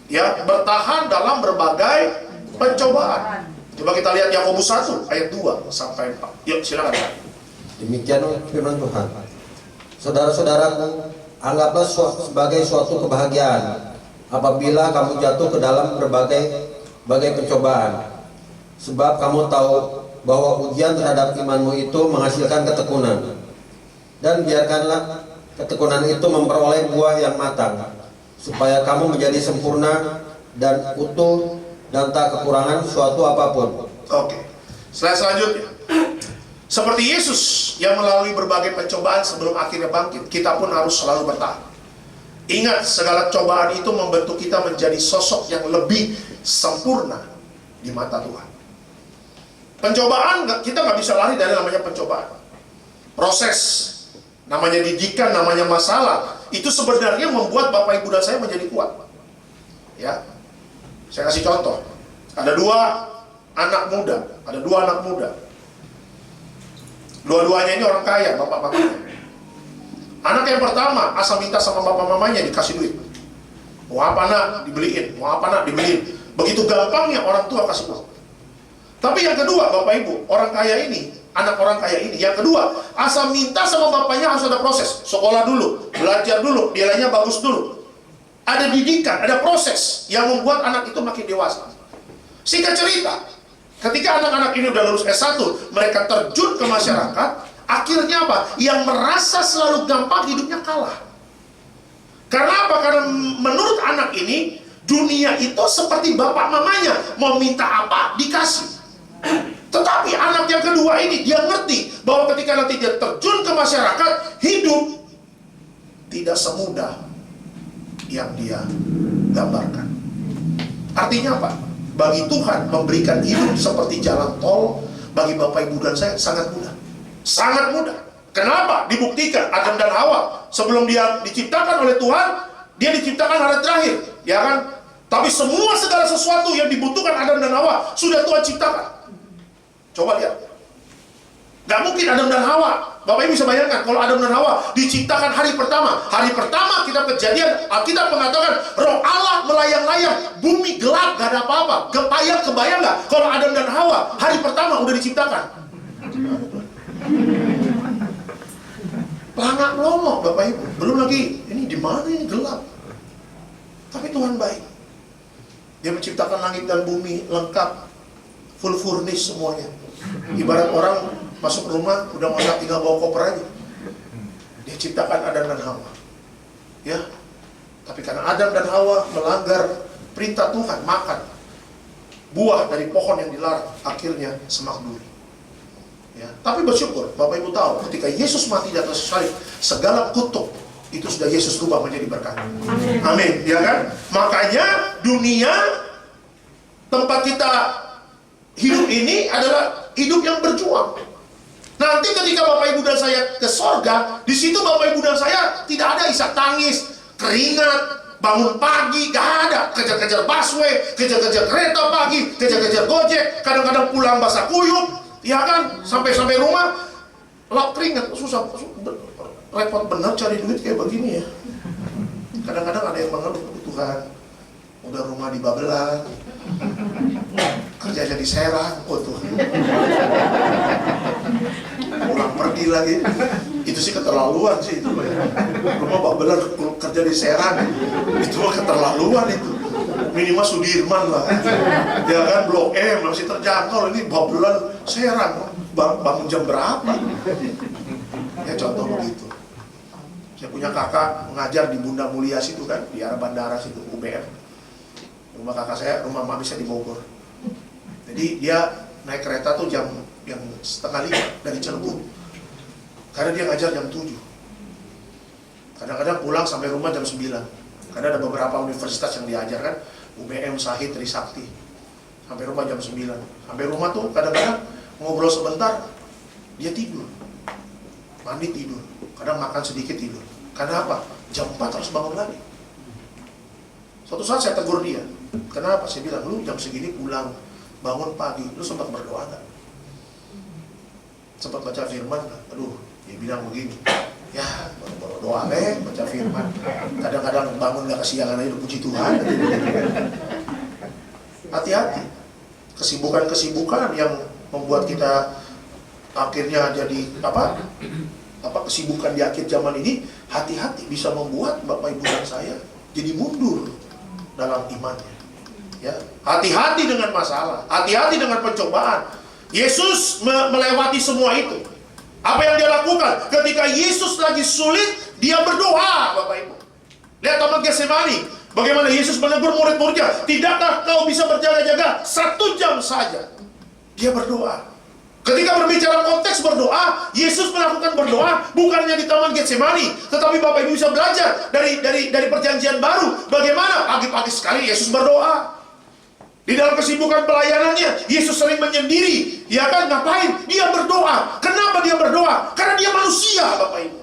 Ya, bertahan dalam berbagai pencobaan. Coba kita lihat Yakobus 1 ayat 2 sampai 4. Yuk, silakan. Demikian firman Tuhan. Saudara-saudaraku, anggaplah sebagai suatu kebahagiaan apabila kamu jatuh ke dalam berbagai pencobaan. Sebab kamu tahu bahwa ujian terhadap imanmu itu menghasilkan ketekunan. Dan biarkanlah ketekunan itu memperoleh buah yang matang, supaya kamu menjadi sempurna dan utuh dan tak kekurangan suatu apapun. Oke. Slide selanjutnya. Seperti Yesus yang melalui berbagai pencobaan sebelum akhirnya bangkit, kita pun harus selalu bertahan. Ingat, segala cobaan itu membentuk kita menjadi sosok yang lebih sempurna di mata Tuhan. Pencobaan, kita nggak bisa lari dari namanya pencobaan. Proses, namanya didikan, namanya masalah, itu sebenarnya membuat Bapak Ibu dan saya menjadi kuat. Ya, saya kasih contoh. Ada dua anak muda. Dua-duanya ini orang kaya, bapak-bapaknya. Anak yang pertama asal minta sama bapak mamanya dikasih duit. Mau apa nak? Dibeliin. Mau apa nak? Dibeliin. Begitu gampangnya orang tua kasih uang. Tapi yang kedua, Bapak Ibu, orang kaya ini, anak orang kaya ini, yang kedua, asal minta sama bapaknya harus ada proses. Sekolah dulu, belajar dulu, nilainya bagus dulu. Ada didikan, ada proses yang membuat anak itu makin dewasa. Singkat cerita, ketika anak-anak ini udah lulus S1, mereka terjun ke masyarakat. Akhirnya apa? Yang merasa selalu gampang hidupnya kalah. Karena apa? Karena menurut anak ini, dunia itu seperti bapak mamanya, mau minta apa dikasih. Tetapi anak yang kedua ini, dia ngerti bahwa ketika nanti dia terjun ke masyarakat, hidup tidak semudah yang dia gambarkan. Artinya apa? Bagi Tuhan memberikan hidup seperti jalan tol, bagi Bapak Ibu dan saya sangat mudah. Sangat mudah. Kenapa? Dibuktikan Adam dan Hawa sebelum dia diciptakan oleh Tuhan, dia diciptakan hari terakhir, ya kan? Tapi semua segala sesuatu yang dibutuhkan Adam dan Hawa sudah Tuhan ciptakan. Coba lihat. Gak mungkin Adam dan Hawa. Bapak Ibu bisa bayangkan kalau Adam dan Hawa diciptakan hari pertama. Hari pertama kita Kejadian, Alkitab mengatakan Roh Allah melayang-layang, bumi gelap, gak ada apa-apa. Kebayang gak kalau Adam dan Hawa hari pertama udah diciptakan? Pelangak melongo Bapak Ibu. Belum lagi ini di mana ini gelap. Tapi Tuhan baik. Dia menciptakan langit dan bumi lengkap, full furnish semuanya. Ibarat orang masuk rumah udah masak tinggal bawa koper aja. Dia ciptakan Adam dan Hawa. Ya. Tapi karena Adam dan Hawa melanggar perintah Tuhan, makan buah dari pohon yang dilarang, akhirnya semak duri. Ya. Tapi bersyukur Bapak Ibu tahu ketika Yesus mati di atas salib, segala kutuk itu sudah Yesus rubah menjadi berkat. Amin, ya kan? Makanya dunia tempat kita hidup ini adalah hidup yang berjuang. Nanti ketika Bapak Ibu dan saya ke sorga, di situ Bapak Ibu dan saya tidak ada isak tangis, keringat, bangun pagi, gak ada. Kejar-kejar busway, kejar-kejar kereta pagi, kejar-kejar gojek, kadang-kadang pulang basah kuyup, ya kan? Sampai rumah, lap keringat, susah, repot benar cari duit kayak begini ya. Kadang-kadang ada yang mengeluh, Tuhan, udah rumah di Babelan, kerja jadi Serang, oh Tuhan. Pulang pergi lagi, itu sih keterlaluan sih itu. Rumah Babelan kerja di Serang, itu mah keterlaluan itu. Minimal Sudirman lah, ya kan, Blok M masih terjangkau. Ini Babelan Serang, bangun jam berapa? Ya contoh begitu. Saya punya kakak mengajar di Bunda Mulia situ kan, di arah bandara situ, UBM. Rumah kakak saya, rumah mami saya di Bogor. Jadi dia naik kereta tuh jam yang 4:30 dari Cirebon. Karena dia ngajar jam 7. Kadang-kadang pulang sampai rumah jam 9. Karena ada beberapa universitas yang diajarkan, UBM, Sahid, Trisakti. Sampai rumah jam 9. Sampai rumah tuh kadang-kadang ngobrol sebentar, dia tidur. Mandi tidur. Kadang makan sedikit tidur. Karena apa? Jam 4 harus bangun lagi. Suatu saat saya tegur dia. Kenapa? Saya bilang, lu jam segini pulang, bangun pagi, lu sempat berdoa gak? Sempat baca firman gak? Aduh, dia bilang begini, ya baru doa baca firman. Kadang-kadang bangun gak kesiangan aja, udah puji Tuhan. Hati-hati. Kesibukan-kesibukan yang membuat kita akhirnya jadi apa kesibukan di akhir zaman ini, hati-hati bisa membuat Bapak Ibu dan saya jadi mundur dalam imannya. Ya, hati-hati dengan masalah, hati-hati dengan pencobaan. Yesus melewati semua itu. Apa yang dia lakukan? Ketika Yesus lagi sulit, dia berdoa, Bapak Ibu. Lihat Taman Getsemani, bagaimana Yesus menegur murid-muridnya, tidakkah kau bisa berjaga-jaga 1 jam saja? Dia berdoa. Ketika berbicara konteks berdoa, Yesus melakukan berdoa bukan hanya di Taman Getsemani, tetapi Bapak Ibu bisa belajar dari perjanjian baru bagaimana pagi-pagi sekali Yesus berdoa. Di dalam kesibukan pelayanannya, Yesus sering menyendiri. Ya kan, ngapain? Dia berdoa. Kenapa dia berdoa? Karena dia manusia, Bapak Ibu.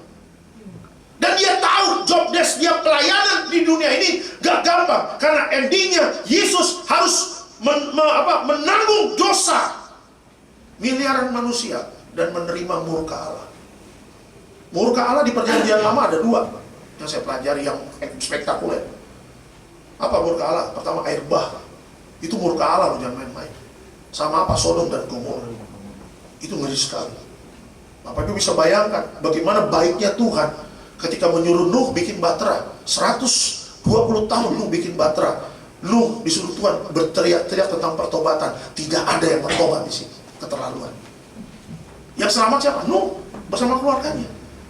Dan dia tahu job desk dia pelayanan di dunia ini gak gampang. Karena endingnya Yesus harus menanggung dosa miliaran manusia dan menerima murka Allah. Murka Allah di perjanjian lama ada 2 yang saya pelajari yang spektakuler. Apa murka Allah? Pertama, air bah. Itu murka Allah, jangan main-main. Sama apa Sodom dan Gomora. Itu ngeri sekali. Bapak Ibu bisa bayangkan bagaimana baiknya Tuhan ketika menyuruh Nuh bikin bahtera. 120 tahun Nuh bikin bahtera. Nuh disuruh Tuhan berteriak-teriak tentang pertobatan. Tidak ada yang bertobat di sini. Keterlaluan. Yang selamat siapa? Nuh bersama keluarganya.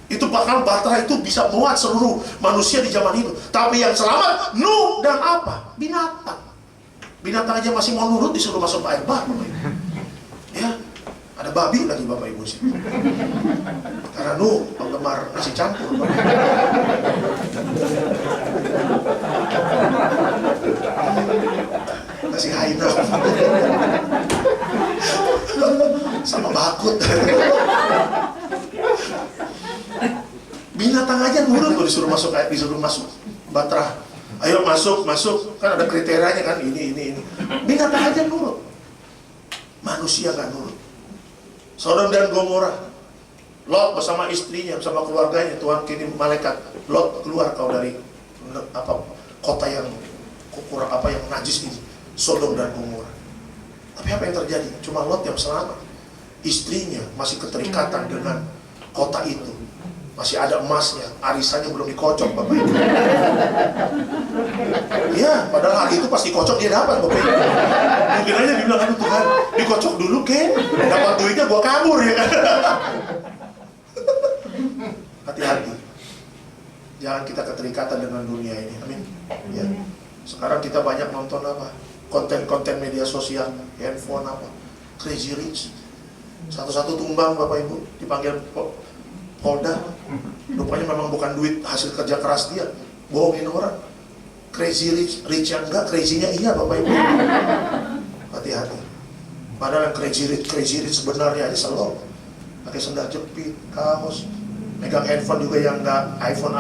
Itu bakal Batra itu bisa muat seluruh manusia di zaman itu. Tapi yang selamat Nuh dan apa? Binatang. Binatang aja masih mau nurut disuruh masuk air bah. Ya, ada babi lagi Bapak Ibu sih. Karena Nuh penggemar nasi campur. Nasi haina sama bakut. Binatang aja nurut loh disuruh masuk Batra. Ayo masuk, kan ada kriterianya kan, ini. Binatang aja nurut. Manusia gak nurut. Sodom dan Gomora, Lot bersama istrinya, bersama keluarganya, Tuhan kirim malaikat, Lot keluar kau dari kota yang kurang yang najis ini, Sodom dan Gomora. Tapi apa yang terjadi? Cuma Lot yang selamat. Istrinya masih keterikatan dengan kota itu. Masih ada emasnya, arisannya belum dikocok Bapak Ibu. Ya, padahal hari itu pas dikocok dia dapat Bapak Ibu. Mungkin aja dia bilang, aduh Tuhan, dikocok dulu ke, dapat duitnya gua kabur ya kan. Hati-hati. Jangan kita keterikatan dengan dunia ini. Amin. Ya. Sekarang kita banyak nonton apa? Konten-konten media sosial, handphone apa? Crazy Rich. Satu-satu tumbang Bapak Ibu, dipanggil Polda. Rupanya memang bukan duit hasil kerja keras dia, bohongin orang. Crazy rich yang enggak, crazy-nya iya Bapak Ibu. Hati-hati. Padahal yang crazy rich sebenarnya aja selalu pakai sendal jepit, kaos, megang handphone juga yang enggak iPhone,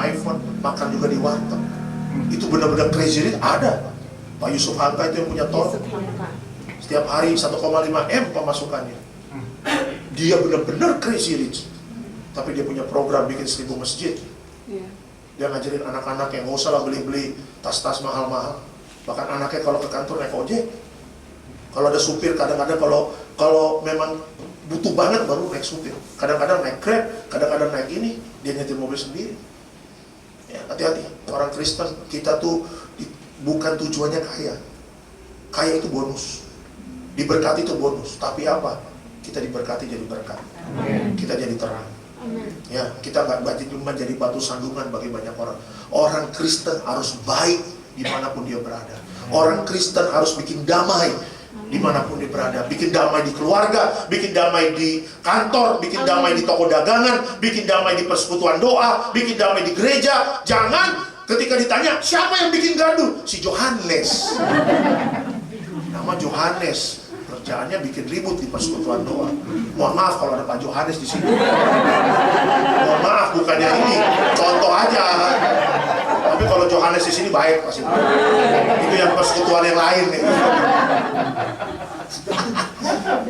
makan juga di warteg. Itu benar-benar crazy rich ada. Pak Yusuf Hamka itu yang punya tol. Setiap hari 1,5 M pemasukannya. Dia benar-benar crazy rich. Tapi dia punya program bikin 1000 masjid. Dia ngajarin anak-anak yang nggak usah lah beli-beli tas-tas mahal-mahal. Bahkan anaknya kalau ke kantor naik ojek. Kalau ada supir, kadang-kadang kalau memang butuh banget baru naik supir. Kadang-kadang naik Grab, kadang-kadang naik ini, dia nyetir mobil sendiri. Ya, hati-hati. Orang Kristen, kita tuh bukan tujuannya kaya. Kaya itu bonus. Diberkati itu bonus. Tapi apa? Kita diberkati jadi berkat. Kita jadi terang. Ya, kita nggak cuma jadi batu sandungan bagi banyak orang. Orang Kristen harus baik dimanapun dia berada. Orang Kristen harus bikin damai dimanapun dia berada. Bikin damai di keluarga, bikin damai di kantor, bikin damai di toko dagangan, bikin damai di persekutuan doa, bikin damai di gereja. Jangan ketika ditanya siapa yang bikin gaduh, si Johannes. Nama Johannes. Kerjaannya bikin ribut di persekutuan doa. Mohon maaf kalau ada Pak Johannes di sini. Mohon maaf, bukannya ini contoh aja. Tapi kalau Johannes di sini baik pasti. Itu yang persekutuan yang lain nih.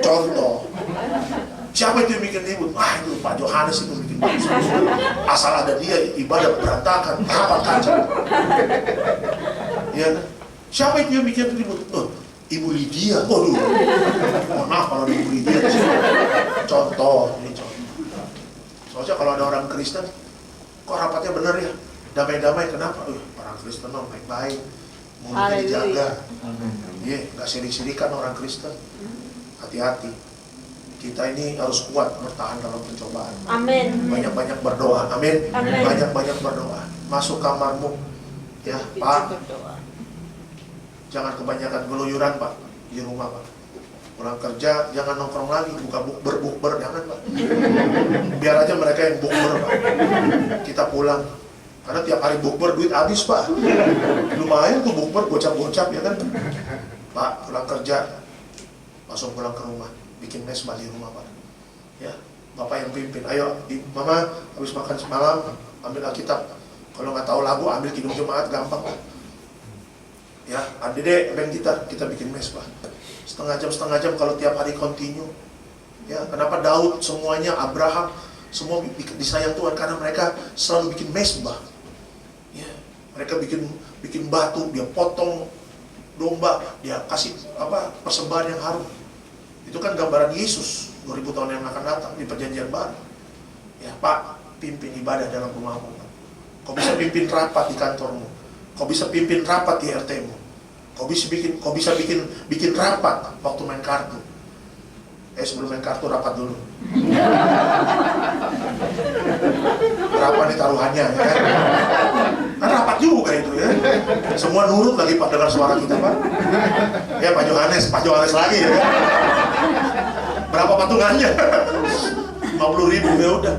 Contoh. Siapa itu yang bikin ribut? Wah, itu Pak Johannes itu bikin ribut. Asal ada dia ibadah berantakan, rapat kacau. Ya, siapa itu yang bikin ribut? Ibu Lydia, waduh, mohon maaf kalau ada Ibu Lydia di sini. Contoh, ini contoh. Soalnya kalau ada orang Kristen, kok rapatnya benar ya? Damai-damai, kenapa? Orang Kristen dong baik-baik, mulutnya dijaga. Iya, nggak sirik-sirikan orang Kristen. Hati-hati. Kita ini harus kuat bertahan dalam pencobaan. Amin. Banyak-banyak berdoa. Amin. Banyak-banyak berdoa. Masuk kamarmu, ya Pak. Jangan kebanyakan geluyuran Pak di rumah Pak. Pulang kerja jangan nongkrong lagi, buka bukber jangan Pak. Biar aja mereka yang bukber Pak. Kita pulang. Karena tiap hari bukber duit habis Pak. Lumayan tuh bukber gocap-gocap ya kan. Pak pulang kerja langsung pulang ke rumah, bikin mesbah di rumah Pak. Ya, Bapak yang pimpin. Ayo, Mama habis makan semalam ambil Alkitab. Kalau nggak tahu lagu ambil Kidung Jemaat gampang Pak. Ya, adik-adik band kita bikin mesbah. Setengah jam kalau tiap hari continue. Ya, kenapa Daud semuanya, Abraham semua disayang Tuhan karena mereka selalu bikin mesbah. Ya, mereka bikin batu, dia potong domba, dia kasih persembahan yang harum. Itu kan gambaran Yesus 2000 tahun yang akan datang di perjanjian baru. Ya, Pak, pimpin ibadah dalam rumahmu. Kau bisa pimpin rapat di kantormu. Kau bisa pimpin rapat di RT-mu. Kau bisa bikin rapat waktu main kartu. Sebelum main kartu rapat dulu. Berapa nih taruhannya, ya kan? Kan rapat juga itu ya. Semua nurut lagi Pak dengar suara kita Pak. Ya Pak Johannes lagi ya kan? Berapa patungannya? 50.000 ya udah.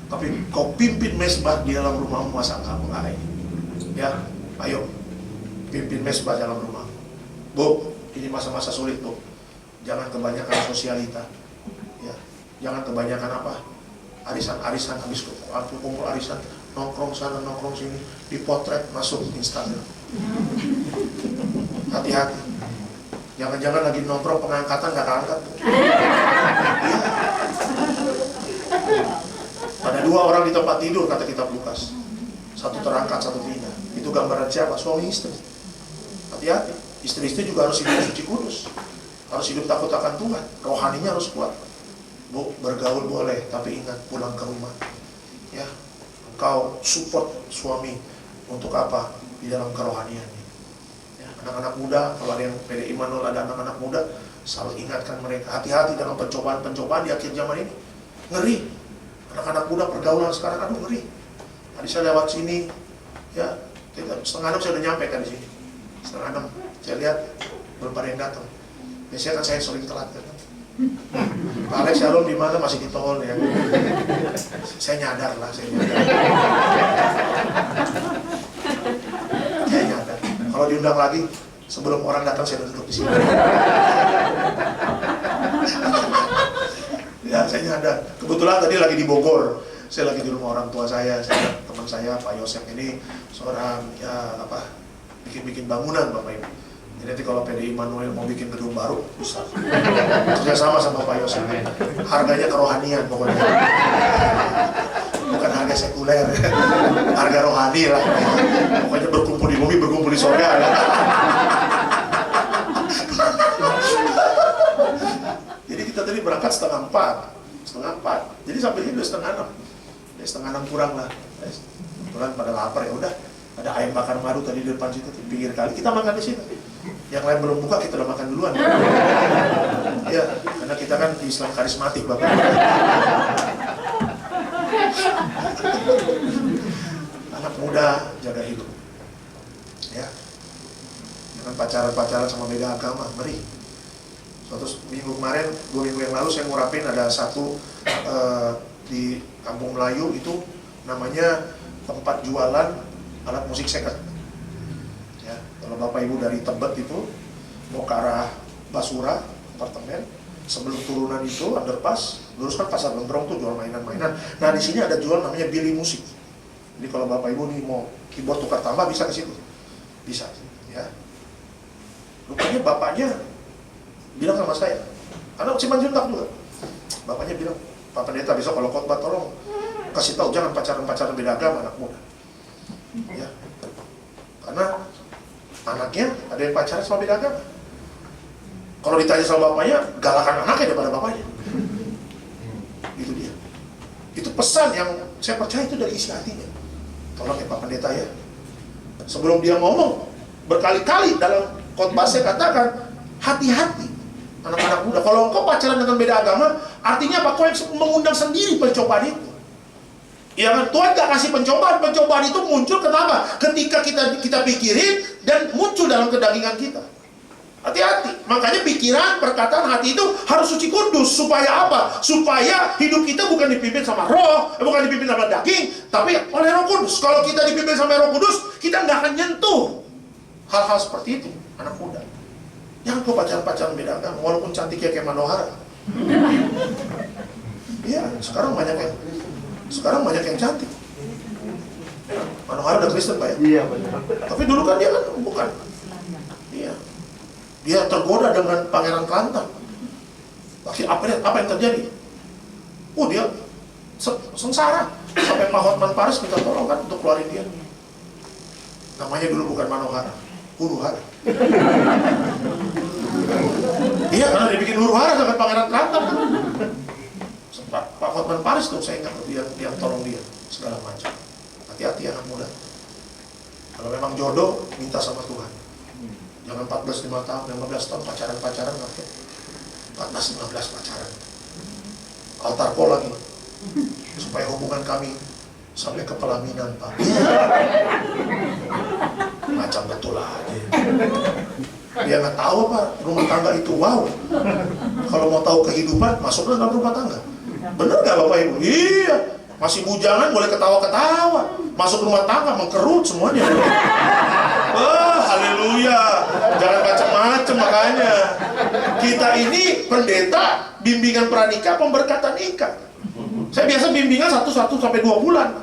Tapi kau pimpin mesbah di dalam rumahmu, masa enggak ini? Ya, ayo pimpin mesbah dalam rumah. Bu, ini masa-masa sulit Bu. Jangan kebanyakan sosialita. Ya, jangan kebanyakan apa? Arisan-arisan, habis kumpul arisan, nongkrong sana, nongkrong sini, dipotret masuk Instagram. Hati-hati. Jangan-jangan lagi nongkrong pengangkatan nggak keangkat. Ya. Ada 2 orang di tempat tidur kata kitab Lukas. Satu terangkat, satu tidak. Itu gambaran siapa? Suami istri. Hati-hati. Istri-istri juga harus hidup suci kudus. Harus hidup takut akan Tuhan. Rohaninya harus kuat. Bu, bergaul boleh, tapi ingat pulang ke rumah. Ya, engkau support suami untuk apa? Di dalam kerohaniannya. Ya, anak-anak muda, kalau ada yang PDI Immanuel ada anak-anak muda, selalu ingatkan mereka. Hati-hati dalam pencobaan-pencobaan di akhir zaman ini. Ngeri. Anak-anak muda pergaulan sekarang, aduh ngeri. Tadi saya lewat sini, ya, 5:30 saya udah nyampe kan di sini. 5:30 saya lihat belum pada yang datang. Biasanya kan saya sering telat kan. Pak Alex Shalom di mana masih di tol ya. Saya nyadar lah, saya nyadar. Kalau diundang lagi, sebelum orang datang saya duduk di sini. Ya, saya nyadar. Kebetulan tadi lagi di Bogor. Saya lagi di rumah orang tua saya teman saya Pak Yosef ini seorang ya apa bikin bangunan Bapak Ibu. Jadi nanti kalau PDI Immanuel mau bikin gedung baru bisa. Kerja sama Pak Yosef. Harganya kerohanian pokoknya. Bukan harga sekuler, harga rohani lah. Pokoknya berkumpul di bumi, berkumpul di surga. Ya. Jadi kita tadi berangkat 3:30. Jadi sampai ini udah 5:30. Ya 5:30 kurang lah. Kebetulan pada lapar ya udah. Ada ayam bakar madu tadi di depan situ, di pinggir kali. Kita makan di situ. Yang lain belum buka, kita udah makan duluan. Ya, karena kita kan di Islam karismatik, Bapak. Anak muda jaga hidup. Ya. Jangan pacaran sama beda agama, ngeri. Suatu minggu kemarin, 2 minggu yang lalu saya ngurapin ada satu di Kampung Melayu itu namanya tempat jualan alat musik second. Ya, kalau Bapak Ibu dari Tebet itu mau ke arah Basura apartemen, sebelum turunan itu underpass, lurus kan pasar Gondrong tuh jual mainan-mainan. Nah di sini ada jual namanya Billy Musik. Jadi kalau Bapak Ibu nih mau keyboard tukar tambah bisa ke situ, bisa. Ya. Rupanya bapaknya bilang sama saya, karena Cimanjuntak juga. Bapaknya bilang, Pak Pendeta besok kalau khotbah tolong kasih tahu jangan pacaran beda agama anak muda. Ya, karena anaknya ada yang pacaran sama beda agama. Kalau ditanya sama bapaknya, galakan anaknya daripada bapaknya. Itu dia. Itu pesan yang saya percaya itu dari isi hatinya. Tolong ya Pak Pendeta ya. Sebelum dia ngomong, berkali-kali dalam khotbah saya katakan, hati-hati anak-anak muda. Kalau engkau pacaran dengan beda agama, artinya apa? Kau yang mengundang sendiri pencobaan itu. Ya kan, Tuhan gak kasih pencobaan itu muncul kenapa? Ketika kita pikirin dan muncul dalam kedagingan kita. Hati-hati, makanya pikiran, perkataan, hati itu harus suci kudus. Supaya apa? Supaya hidup kita bukan dipimpin sama roh, bukan dipimpin sama daging, tapi oleh Roh Kudus. Kalau kita dipimpin sama Roh Kudus, kita gak akan nyentuh hal-hal seperti itu, anak muda. Jangan kau pacaran beda agama, walaupun cantiknya kayak Manohara. Iya, sekarang banyak yang cantik. Manohara udah Kristen Pak ya? Iya benar. Tapi dulu kan dia kan bukan. Iya. Dia tergoda dengan Pangeran Kelantan. Apa yang terjadi? Dia sengsara. Sampai Pak Hotman Paris minta tolong kan untuk keluarin dia. Namanya dulu bukan Manohara, Huru-hara. Iya, karena dibikin huru-hara dengan Pangeran Kelantan kan. Pak Hotman Paris tuh saya ingat dia tolong dia segala macam. Hati-hati anak muda. Kalau memang jodoh, minta sama Tuhan. Jangan 14, 5 tahun, 15 tahun pacaran ngapain? 14, 15 pacaran. Altar call lagi. Supaya hubungan kami sampai ke pelaminan Pak. Macam betul aja. Dia nggak tahu apa rumah tangga itu. Wow. Kalau mau tahu kehidupan, masuklah dalam rumah tangga. Bener nggak Bapak Ibu? Iya. Masih bujangan boleh ketawa-ketawa. Masuk rumah tangga mengkerut semuanya. Haleluya. Jangan macam-macam makanya. Kita ini pendeta bimbingan pranikah, pemberkatan nikah. Saya biasa bimbingan 1 sampai 2 bulan.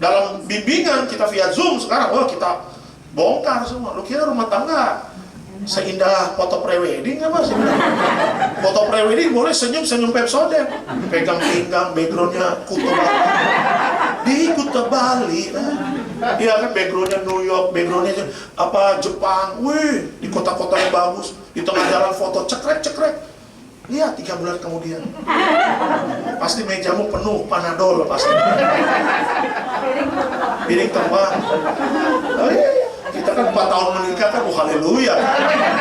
Dalam bimbingan kita via Zoom sekarang, kita bongkar semua. Lu kira rumah tangga seindah foto prewedding apa sih? Foto prewedding boleh senyum-senyum Pepsodent, pegang pinggang, backgroundnya Kuta Bali, di Kuta Bali, iya kan backgroundnya New York, backgroundnya apa Jepang, wih di kota-kota yang bagus, di tengah jalan foto cekrek. Lihat 3 bulan kemudian, pasti mejamu penuh Panadol pasti, piring terbang. Oh iya. Kita kan 4 tahun menikah kan, haleluya.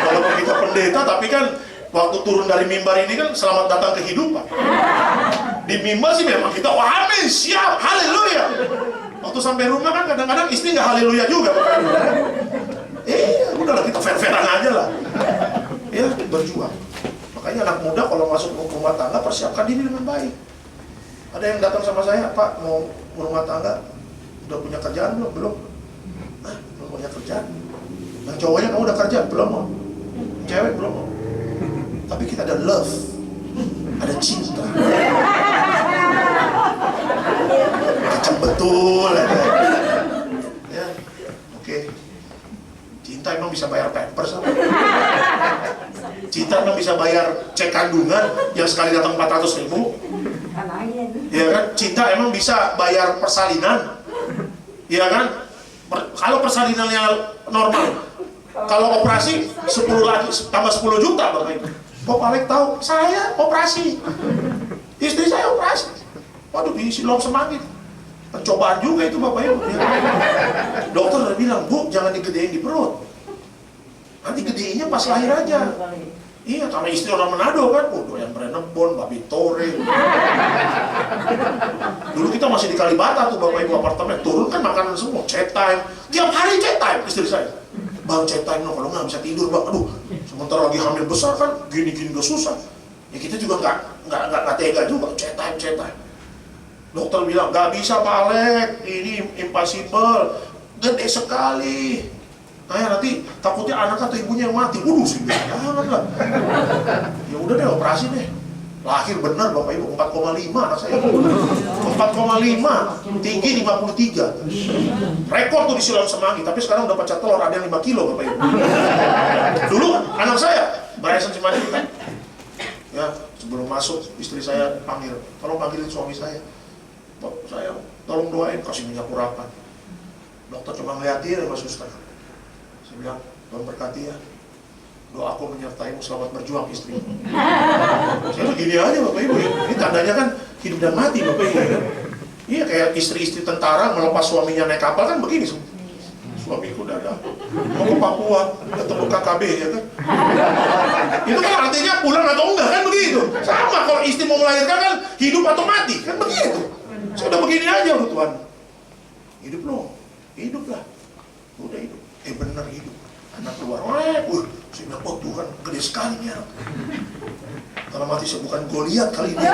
Walaupun kita pendeta, tapi kan waktu turun dari mimbar ini kan selamat datang kehidupan. Di mimbar sih memang kita, amin, siap, haleluya. Waktu sampai rumah kan kadang-kadang istri nggak haleluya juga. Udahlah kita fair-fairan aja lah. Ya, berjuang. Makanya anak muda kalau masuk rumah tangga, persiapkan diri dengan baik. Ada yang datang sama saya, Pak, mau rumah tangga, udah punya kerjaan belum? Belum punya kerjaan. Yang cowoknya kamu udah kerja? Belum mau. Cewek belum mau. Tapi kita ada love, ada cinta. Macam betul ya. Oke. Cinta emang bisa bayar pampers apa? Cinta emang bisa bayar cek kandungan yang sekali datang 400.000? Ya kan? Cinta emang bisa bayar persalinan? Ya kan? Kalau persalinannya normal, kalau operasi 10 lagi tambah 10 juta Bapak Ibu. Kok Pak Lek tahu? Saya operasi, istri saya operasi. Waduh, di Siloam Semangit. Percobaan juga itu Bapak Ibu. Ya. Dokter udah bilang, Bu, jangan digedein di perut. Nanti gedeinnya pas lahir aja. Iya, karena istri orang Manado kan, doyan Brenebon, babi tore. Dulu kita masih di Kalibata tuh Bapak Ibu apartemen, turun kan makanan semua, chat time. Tiap hari chat time istri saya. Bang chat time, kalau nggak bisa tidur Bang. Aduh, sementara lagi hamil besar kan, gini-gini udah susah. Ya kita juga nggak tega juga, chat time. Dokter bilang, nggak bisa Pak Alek, ini impossible, gede sekali. Nah nanti takutnya anak atau ibunya yang mati. Sih jangan lah. Ya udah deh operasi deh. Lahir benar Bapak Ibu 4,5 anak saya. 4,5, tinggi 53. Rekor tuh di Siloam Semanggi, tapi sekarang udah pecah telur ada yang 5 kilo Bapak Ibu. Dulu anak saya Bryson Cimanggil kan. Ya, sebelum masuk istri saya panggil, tolong panggilin suami saya. Pak, saya tolong doain kasih minyak urapan. Dokter cuma ngeliatin sama suster. Saya bilang, Tuhan berkati ya, doaku menyertaimu, selamat berjuang istri. Saya begini aja Bapak Ibu ya. Ini tandanya kan hidup dan mati Bapak Ibu ya. Iya kayak istri-istri tentara melepas suaminya naik kapal kan begini. Suamiku udah ada, mau ke Papua, ketemu KKB ya kan. Itu kan artinya pulang atau enggak kan begitu. Sama kalau istri mau melahirkan kan hidup atau mati kan begitu. Saya udah begini aja loh Tuhan. Hidup loh, hidup lah. Udah hidup. Bener hidup, anak keluar, saya bilang, oh Tuhan, gede sekali nih anak. Kalau mati saya bukan Goliat kali ini.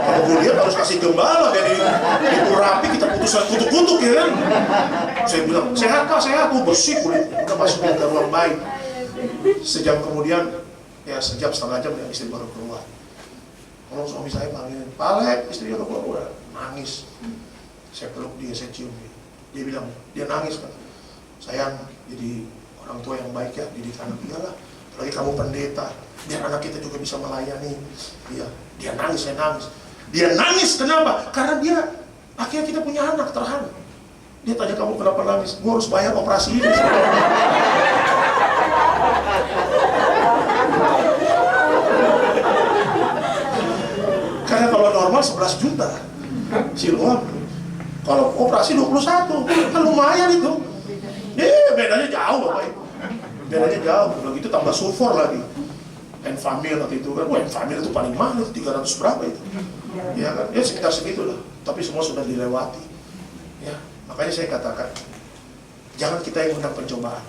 Kalau Goliat harus kasih gembala, jadi itu rapi, kita putuskan kutuk-kutuk ya kan. Saya bilang, sehat kak, sehat, bersih kulit, udah masuk ke ruang bayi. Sejam kemudian, ya sejam setengah jam, ya istri baru keluar. Kalau suami saya panggilin, Pak Alek, istrinya udah keluar, nangis. Saya peluk dia, saya cium dia. Dia bilang, dia nangis kan. Sayang, jadi orang tua yang baik ya, didik anak iyalah. Apalagi kamu pendeta, biar anak kita juga bisa melayani. Dia nangis, saya nangis. Dia nangis, kenapa? Karena dia, akhirnya kita punya anak terharu. Dia tanya kamu kenapa nangis? Gue harus bayar operasi ini. Karena kalau normal 11 juta, Siloam. Kalau operasi 21, kan lumayan itu. Bedanya jauh Bapak Ibu. Bedanya jauh. Begitu tambah sulfur lagi. Enfamil waktu itu kan. Enfamil itu paling mahal, 300 berapa itu. Ya kan? Ya sekitar segitu lah. Tapi semua sudah dilewati. Ya, makanya saya katakan, jangan kita yang undang pencobaan.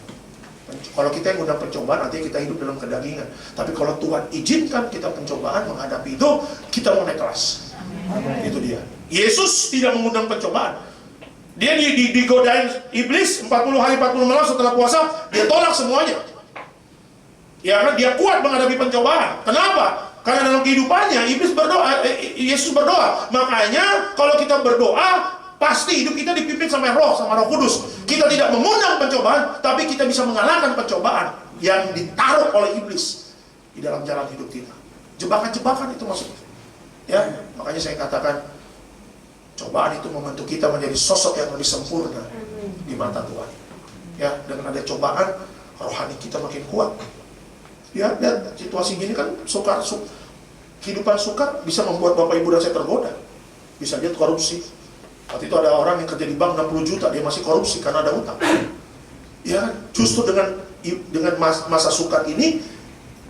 Kalau kita yang undang pencobaan, artinya kita hidup dalam kedagingan. Tapi kalau Tuhan izinkan kita pencobaan menghadapi itu, kita mau naik kelas. Itu dia. Yesus tidak mengundang pencobaan. Dia digodain iblis 40 hari 40 malam setelah puasa, dia tolak semuanya. Ya kan, dia kuat menghadapi pencobaan. Kenapa? Karena dalam kehidupannya iblis berdoa, Yesus berdoa. Makanya kalau kita berdoa, pasti hidup kita dipimpin sama Roh Kudus. Kita tidak mengundang pencobaan, tapi kita bisa mengalahkan pencobaan yang ditaruh oleh iblis di dalam jalan hidup kita. Jebakan-jebakan itu maksudnya. Ya, makanya saya katakan, cobaan itu membentuk kita menjadi sosok yang lebih sempurna di mata Tuhan. Ya, dengan ada cobaan, rohani kita makin kuat. Ya, dan situasi gini kan kehidupan sukar bisa membuat Bapak Ibu dan saya tergoda. Bisa dia korupsi. Waktu itu ada orang yang kerja di bank 60 juta, dia masih korupsi karena ada utang. Ya, justru dengan masa sukar ini,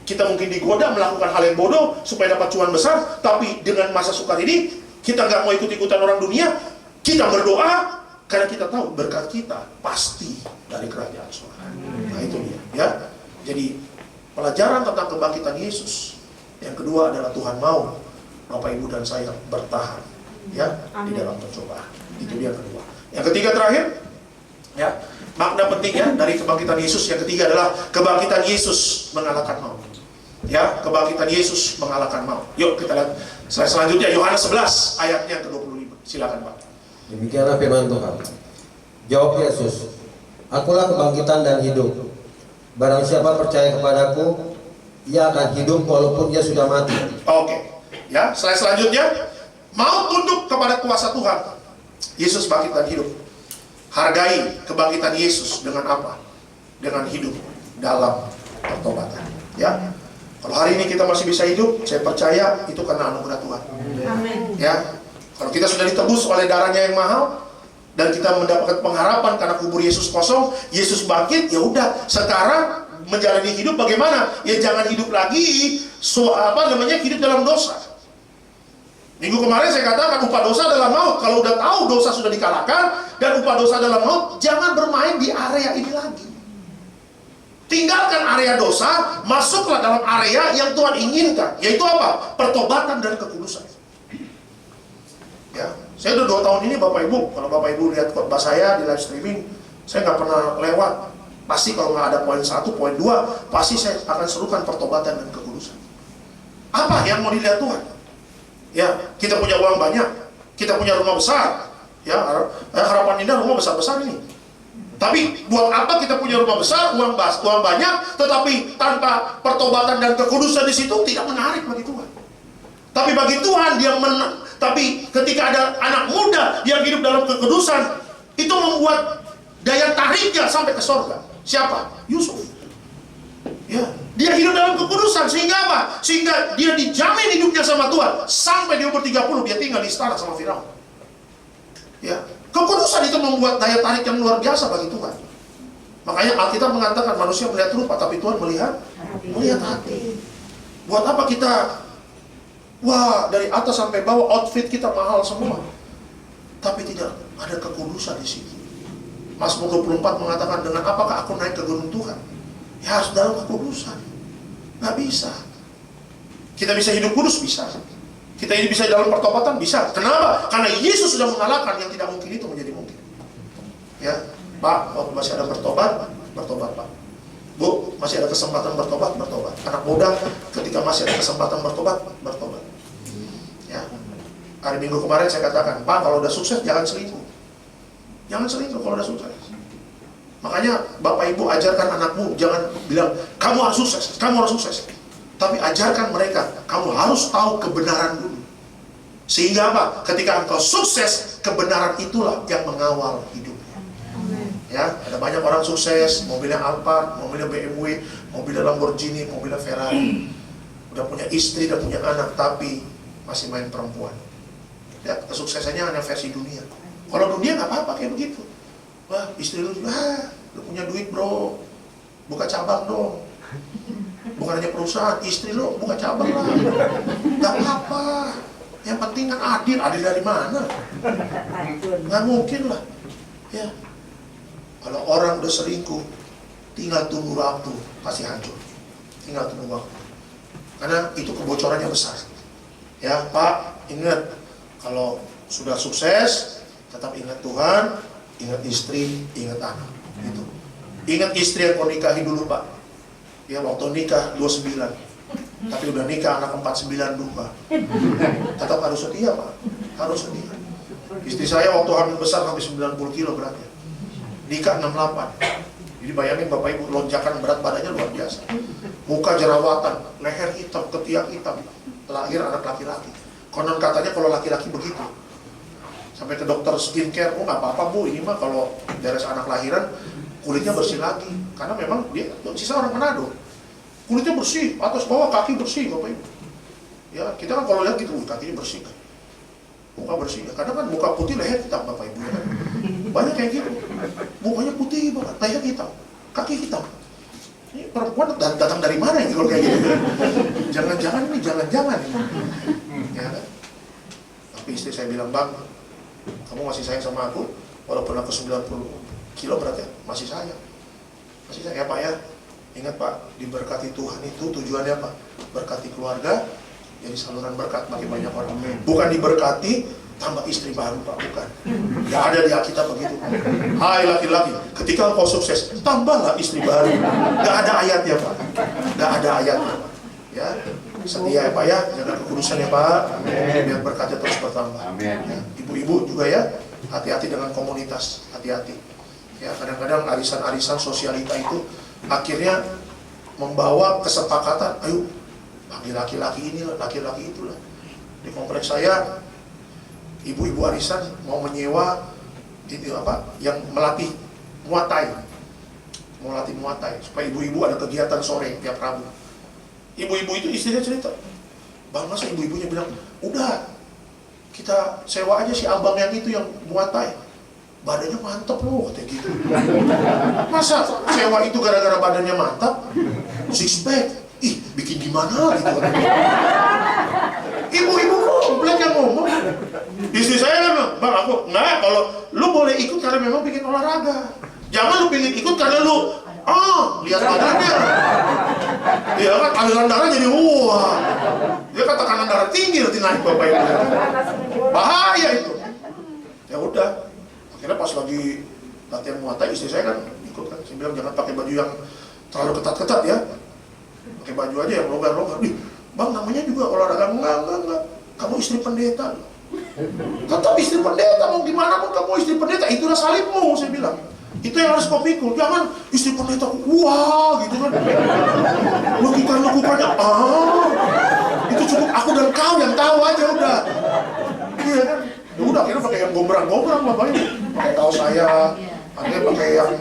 kita mungkin digoda melakukan hal yang bodoh supaya dapat cuan besar, tapi dengan masa sukar ini, kita nggak mau ikut-ikutan orang dunia, kita berdoa, karena kita tahu berkat kita pasti dari kerajaan surga. Nah itu dia. Ya. Jadi pelajaran tentang kebangkitan Yesus. Yang kedua adalah Tuhan mau Bapak Ibu dan saya bertahan, ya, di dalam pencobaan. Itu dia yang kedua. Yang ketiga terakhir, ya, makna pentingnya dari kebangkitan Yesus. Yang ketiga adalah kebangkitan Yesus mengalahkan maut. Ya, kebangkitan Yesus mengalahkan maut. Yuk kita lihat slide selanjutnya, Yohanes 11 ayatnya ke-25. Silakan Pak. Demikianlah firman Tuhan. Jawab Yesus, akulah kebangkitan dan hidup. Barang siapa percaya kepadaku, ia akan hidup walaupun dia sudah mati. Oke. Ya, slide selanjutnya. Maut tunduk kepada kuasa Tuhan. Yesus bangkit dan hidup. Hargai kebangkitan Yesus dengan apa? Dengan hidup dalam pertobatan. Ya. Kalau hari ini kita masih bisa hidup, saya percaya itu karena anugerah Tuhan. Amin. Ya. Kalau kita sudah ditebus oleh darahnya yang mahal dan kita mendapatkan pengharapan karena kubur Yesus kosong, Yesus bangkit, ya udah. Sekarang menjalani hidup bagaimana? Ya jangan hidup lagi hidup dalam dosa. Minggu kemarin saya katakan upah dosa adalah maut. Kalau udah tahu dosa sudah dikalahkan dan upah dosa adalah maut, jangan bermain di area ini lagi. Tinggalkan area dosa, masuklah dalam area yang Tuhan inginkan, yaitu apa? Pertobatan dan kekudusan. Ya, saya udah 2 tahun ini Bapak Ibu, kalau Bapak Ibu lihat khotbah saya di live streaming, saya nggak pernah lewat. Pasti kalau nggak ada poin 1, poin 2, pasti saya akan serukan pertobatan dan kekudusan. Apa yang mau dilihat Tuhan? Ya, kita punya uang banyak, kita punya rumah besar, ya, harapan indah rumah besar-besar ini. Tapi buat apa kita punya rumah besar, uang banyak, tetapi tanpa pertobatan dan kekudusan di situ tidak menarik bagi Tuhan. Tapi bagi Tuhan tapi ketika ada anak muda yang hidup dalam kekudusan, itu membuat daya tariknya sampai ke surga. Siapa? Yusuf. Ya, dia hidup dalam kekudusan sehingga apa? Sehingga dia dijamin hidupnya sama Tuhan sampai di umur 30 dia tinggal di istana sama Firaun. Ya, kekudusan itu membuat daya tarik yang luar biasa bagi Tuhan. Makanya Alkitab mengatakan manusia melihat rupa, tapi Tuhan melihat hati. Buat apa kita dari atas sampai bawah outfit kita mahal semua, tapi tidak ada kekudusan di sini. Mazmur 24 mengatakan, dengan apakah aku naik ke gunung Tuhan? Ya harus dalam kekudusan. Nggak bisa. Kita bisa hidup kudus, bisa. Kita ini bisa dalam pertobatan, bisa. Kenapa? Karena Yesus sudah mengalahkan yang tidak mungkin itu menjadi mungkin. Ya, Pak, waktu masih ada bertobat Pak. Bu, masih ada kesempatan bertobat. Anak muda, ketika masih ada kesempatan bertobat. Ya, hari Minggu kemarin saya katakan, Pak, kalau udah sukses jangan selingkuh. Jangan selingkuh kalau udah sukses. Makanya Bapak Ibu ajarkan anakmu, jangan bilang kamu harus sukses. Tapi ajarkan mereka, kamu harus tahu kebenaran dulu. Sehingga apa? Ketika engkau sukses, kebenaran itulah yang mengawal hidupnya. Ya, ada banyak orang sukses, mobilnya Alphard, mobilnya BMW, mobilnya Lamborghini, mobilnya Ferrari. Udah punya istri, udah punya anak, tapi masih main perempuan. Ya, kesuksesannya hanya versi dunia. Kalau dunia nggak apa-apa kayak begitu. Wah, istri lu punya duit bro, buka cabang dong. Bukan hanya perusahaan, istri lu buka cabang lah. Nggak apa-apa. Yang penting kan adil dari mana? Nggak mungkin lah. Ya, kalau orang udah selingkuh, tinggal tunggu waktu, pasti hancur. Tinggal tunggu waktu. Karena itu kebocorannya besar. Ya, Pak, ingat, kalau sudah sukses, tetap ingat Tuhan, ingat istri, ingat anak. Gitu. Ingat istri yang kau nikahi dulu, Pak. Ya, waktu nikah 29. Tapi udah nikah anak 49 lupa. Tetap harus setia, Pak. Harus setia. Istri saya waktu hamil besar sampai 90 kilo beratnya. Nikah 68. Jadi bayangin Bapak Ibu, lonjakan berat badannya luar biasa. Muka jerawatan, leher hitam, ketiak hitam. Lahir anak laki-laki. Konon katanya kalau laki-laki begitu. Sampai ke dokter skincare, oh nggak apa-apa Bu, ini mah kalau beres anak lahiran kulitnya bersih lagi. Karena memang dia sisa orang Manado. Kulitnya bersih, atas bawah kaki bersih Bapak Ibu. Ya, kita kan kalau lihat gitu, kakinya bersih kan. Muka bersih, kadang kan muka putih leher hitam Bapak Ibu ya kan? Banyak kayak gitu, mukanya putih banget, leher hitam, kaki hitam. Ini perempuan datang dari mana ini kalau kayak gitu? Jangan-jangan ini, jangan-jangan ini. Ya kan? Tapi istri saya bilang, Bang, kamu masih sayang sama aku, walaupun aku 90 kilo berat ya, masih sayang. Masih sayang ya Pak ya. Ingat Pak, diberkati Tuhan itu tujuannya apa? Berkati keluarga, jadi saluran berkat bagi banyak orang. Bukan diberkati tambah istri baru Pak, bukan. Gak ada di Alkitab begitu. Hai laki-laki, ketika engkau sukses, tambahlah istri baru. Gak ada ayatnya Pak. Gak ada ayatnya Pak. Ya, setia ya Pak ya, jaga kekudusan ya Pak. Biar berkatnya terus bertambah. Ya, ibu-ibu juga ya, hati-hati dengan komunitas, hati-hati. Ya, kadang-kadang arisan-arisan sosialita itu akhirnya membawa kesepakatan, ayo panggil laki-laki ini, laki-laki itulah. Di kompleks saya, ibu-ibu arisan mau menyewa itu apa? Yang melatih muatai, mau latih muatai supaya ibu-ibu ada kegiatan sore tiap Rabu. Ibu-ibu itu istrinya cerita, Bang, masa ibu-ibunya bilang, udah kita sewa aja si abang yang itu yang muatai, badannya mantap loh, katanya gitu. Masa sewa itu gara-gara badannya mantap, six pack, ih bikin gimana gitu. Ibu-ibu komplek yang ngomong. Istri saya kan, Bang aku, nah kalau lu boleh ikut karena memang bikin olahraga. Jangan lu pengen ikut karena lu, lihat badannya. Iya kan, aliran darah jadi wah. Dia kan tekanan darah tinggi nanti naik Bapak Ibu. Bahaya itu. Ya udah. Akhirnya pas lagi latihan muatai, istri saya kan ikut kan. Saya bilang jangan pakai baju yang terlalu ketat-ketat ya. Pakai baju aja yang longgar-longgar. Bang namanya juga olahraga. Enggak. Kamu istri pendeta. Tetap istri pendeta, mau gimana pun kamu istri pendeta. Itulah salibmu, saya bilang. Itu yang harus kau pikul. Jangan istri pendeta, wah gitu kan. Lekukan-lekukannya, itu cukup aku dan kau yang tahu aja udah. Iya kan. Ya udah akhirnya pakai yang gombrang Bapak Ibu. Pakai kaos saya, akhirnya pakai yang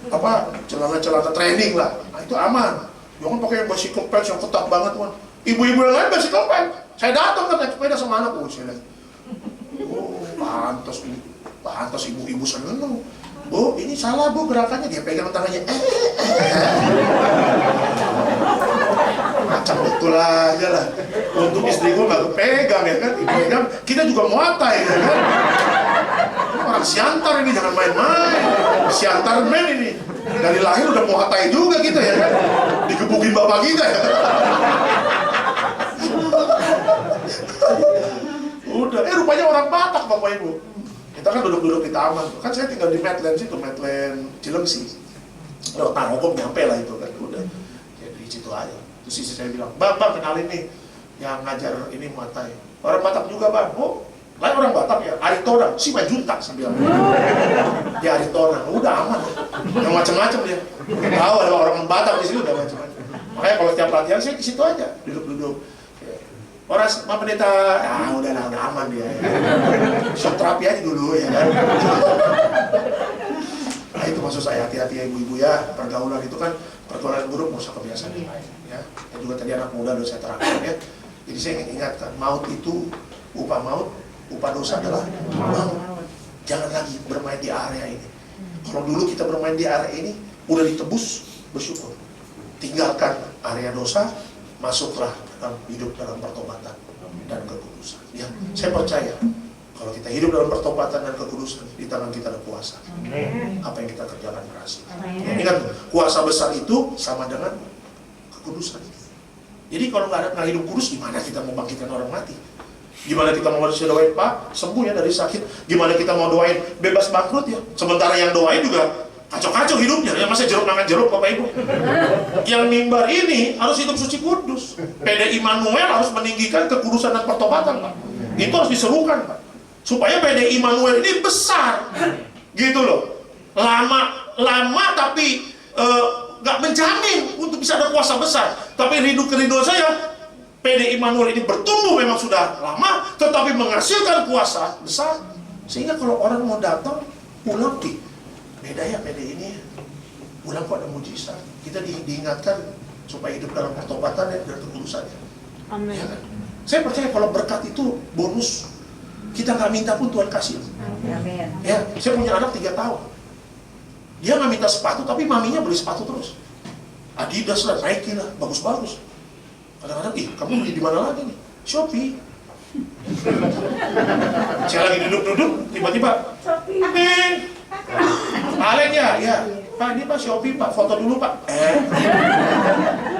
apa celana-celana training lah. Nah itu aman. Jangan pakai yang bicycle pants yang ketat banget kan. Ibu-ibu yang lain bicycle pants. Saya datang kan naik sepeda sama anak, saya lihat. Pantas ibu-ibu seneng. Bu, ini salah Bu gerakannya, dia pegang tangannya. Macam betul aja lah. Untuk istri gue nggak kepegang ya kan, dipegang. Kita juga muatai ya kan. Orang siantar ini jangan main-main. Siantar men ini. Dari lahir udah muatai juga kita ya kan. Digebukin bapak kita ya. Udah, rupanya orang Batak Bapak Ibu. Kita kan duduk-duduk di taman. Kan saya tinggal di Medland situ, Medland Cilengsi. Lewat Narogong nyampe lah itu kan. Udah, ya di situ aja. Terus istri saya bilang, Bang kenalin nih yang ngajar ini muatai. Orang Batak juga Bang. Oh, lain orang Batak ya. Aritonang, si Majuntak saya bilang. Dia Aritonang, udah aman. Yang macam-macam dia. Tahu ada orang Batak di sini udah macam-macam. Makanya kalau setiap latihan saya di situ aja, duduk-duduk. Orang Pak Pendeta, udah aman dia. Shock terapi aja dulu ya kan. Nah itu maksud saya, hati-hati ya ibu-ibu ya. Pergaulan itu kan pergaulan buruk, nggak usah kebiasaan ya. Dan juga tadi anak muda udah saya terangkan ya. Jadi saya ingin ingatkan, maut itu upah maut, upah dosa adalah maut. Jangan lagi bermain di area ini. Kalau dulu kita bermain di area ini, udah ditebus, bersyukur. Tinggalkan area dosa, masuklah dalam hidup dalam pertobatan dan kekudusan. Ya, saya percaya Kalau kita hidup dalam pertobatan dan kekudusan, di tangan kita ada kuasa. Apa yang kita kerjakan berhasil. Ya, ingat, kuasa besar itu sama dengan kekudusan. Jadi kalau nggak hidup kudus, gimana kita mau bangkitkan orang mati? Gimana kita mau doain Pak sembuh ya dari sakit? Gimana kita mau doain bebas bangkrut ya? Sementara yang doain juga kacau-kacau hidupnya. Ya masa jeruk makan jeruk Bapak Ibu. Yang mimbar ini harus hidup suci kudus. PD Immanuel harus meninggikan kekudusan dan pertobatan Pak. Itu harus diserukan Pak. Supaya PD Immanuel ini besar. Gitu loh. Lama tapi nggak menjamin untuk bisa ada kuasa besar. Tapi kerinduan saya, PD Immanuel ini bertumbuh memang sudah lama, tetapi menghasilkan kuasa besar. Sehingga kalau orang mau datang, pulang beda ya PD ini. Pulang kok ada mujizat. Kita diingatkan supaya hidup dalam pertobatan dan kekudusannya. Amin. Ya kan? Saya percaya kalau berkat itu bonus. Kita nggak minta pun Tuhan kasih. Amin. Ya, saya punya anak 3 tahun. Dia nggak minta sepatu, tapi maminya beli sepatu terus. Adidas lah, Nike lah, bagus-bagus. Kadang-kadang, kamu beli di mana lagi nih? Shopee. Saya lagi duduk-duduk, tiba-tiba, Amin. Alek ya, Pak, ini Pak Shopee Pak, foto dulu Pak.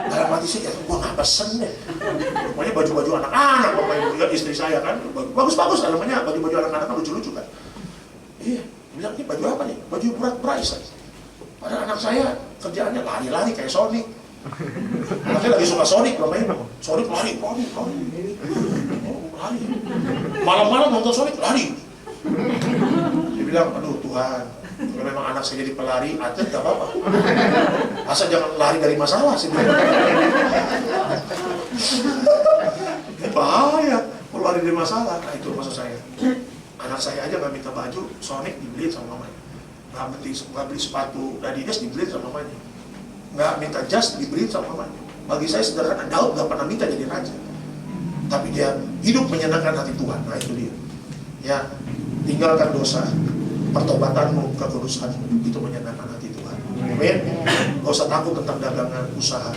Dalam hati saya, gua nggak pesen deh. Pokoknya baju-baju anak-anak, Bapak Ibu lihat istri saya kan, bagus-bagus, namanya baju-baju anak-anak kan lucu-lucu kan. Iya, bilang ini baju apa nih? Baju price. Padahal anak saya kerjaannya lari-lari kayak Sonic. Anaknya lagi suka Sonic, Bapak Ibu. Sonic lari. Oh, lari. Malam-malam nonton Sonic lari. Dia bilang, aduh Tuhan, kalau memang anak saya jadi pelari, atlet gak apa-apa. Asal jangan lari dari masalah sih. Bahaya, kalau lari dari masalah. Nah itu maksud saya. Anak saya aja gak minta baju Sonic dibeliin sama mamanya. Gak beli sepatu Adidas dibeliin sama mamanya. Gak minta jas dibeliin sama mamanya. Bagi saya sederhana, Daud gak pernah minta jadi raja. Tapi dia hidup menyenangkan hati Tuhan. Nah itu dia. Ya, tinggalkan dosa, pertobatanmu, kekudusanmu, itu menyenangkan hati Tuhan. Amin. Gak usah takut tentang dagangan, usaha.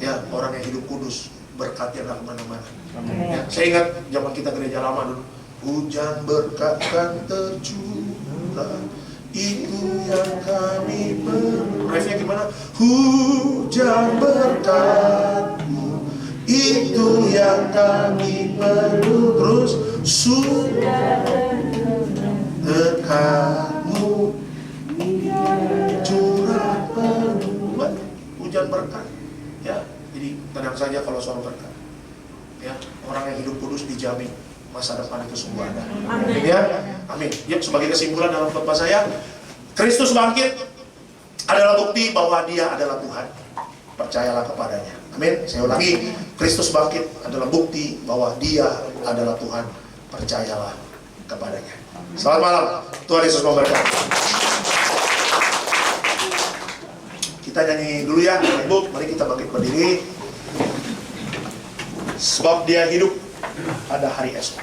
Ya, orang yang hidup kudus, berkatnya gak kemana-mana. Ya, saya ingat zaman kita gereja lama dulu, hujan berkat kan tercurah, itu yang kami perlu. Refnya gimana? Hujan berkatmu, itu yang kami perlu. Terus sudah dekatmu curah penuh. Hujan berkat. Ya, jadi tenang saja kalau soal berkat. Ya, orang yang hidup kudus dijamin masa depan itu sungguh ada. Amin ya. Amin. Ya, sebagai kesimpulan dalam khotbah saya, Kristus bangkit adalah bukti bahwa Dia adalah Tuhan. Percayalah kepadanya. Amin. Saya ulangi, Kristus bangkit adalah bukti bahwa Dia adalah Tuhan. Percayalah kepadanya. Selamat malam. Tuhan Yesus memberkati. Kita nyanyi dulu ya, Ibu. Mari kita bangkit berdiri. Sebab Dia hidup, ada hari esok.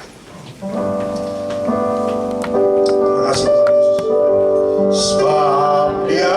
Terima kasih Tuhan Yesus. Sebab Dia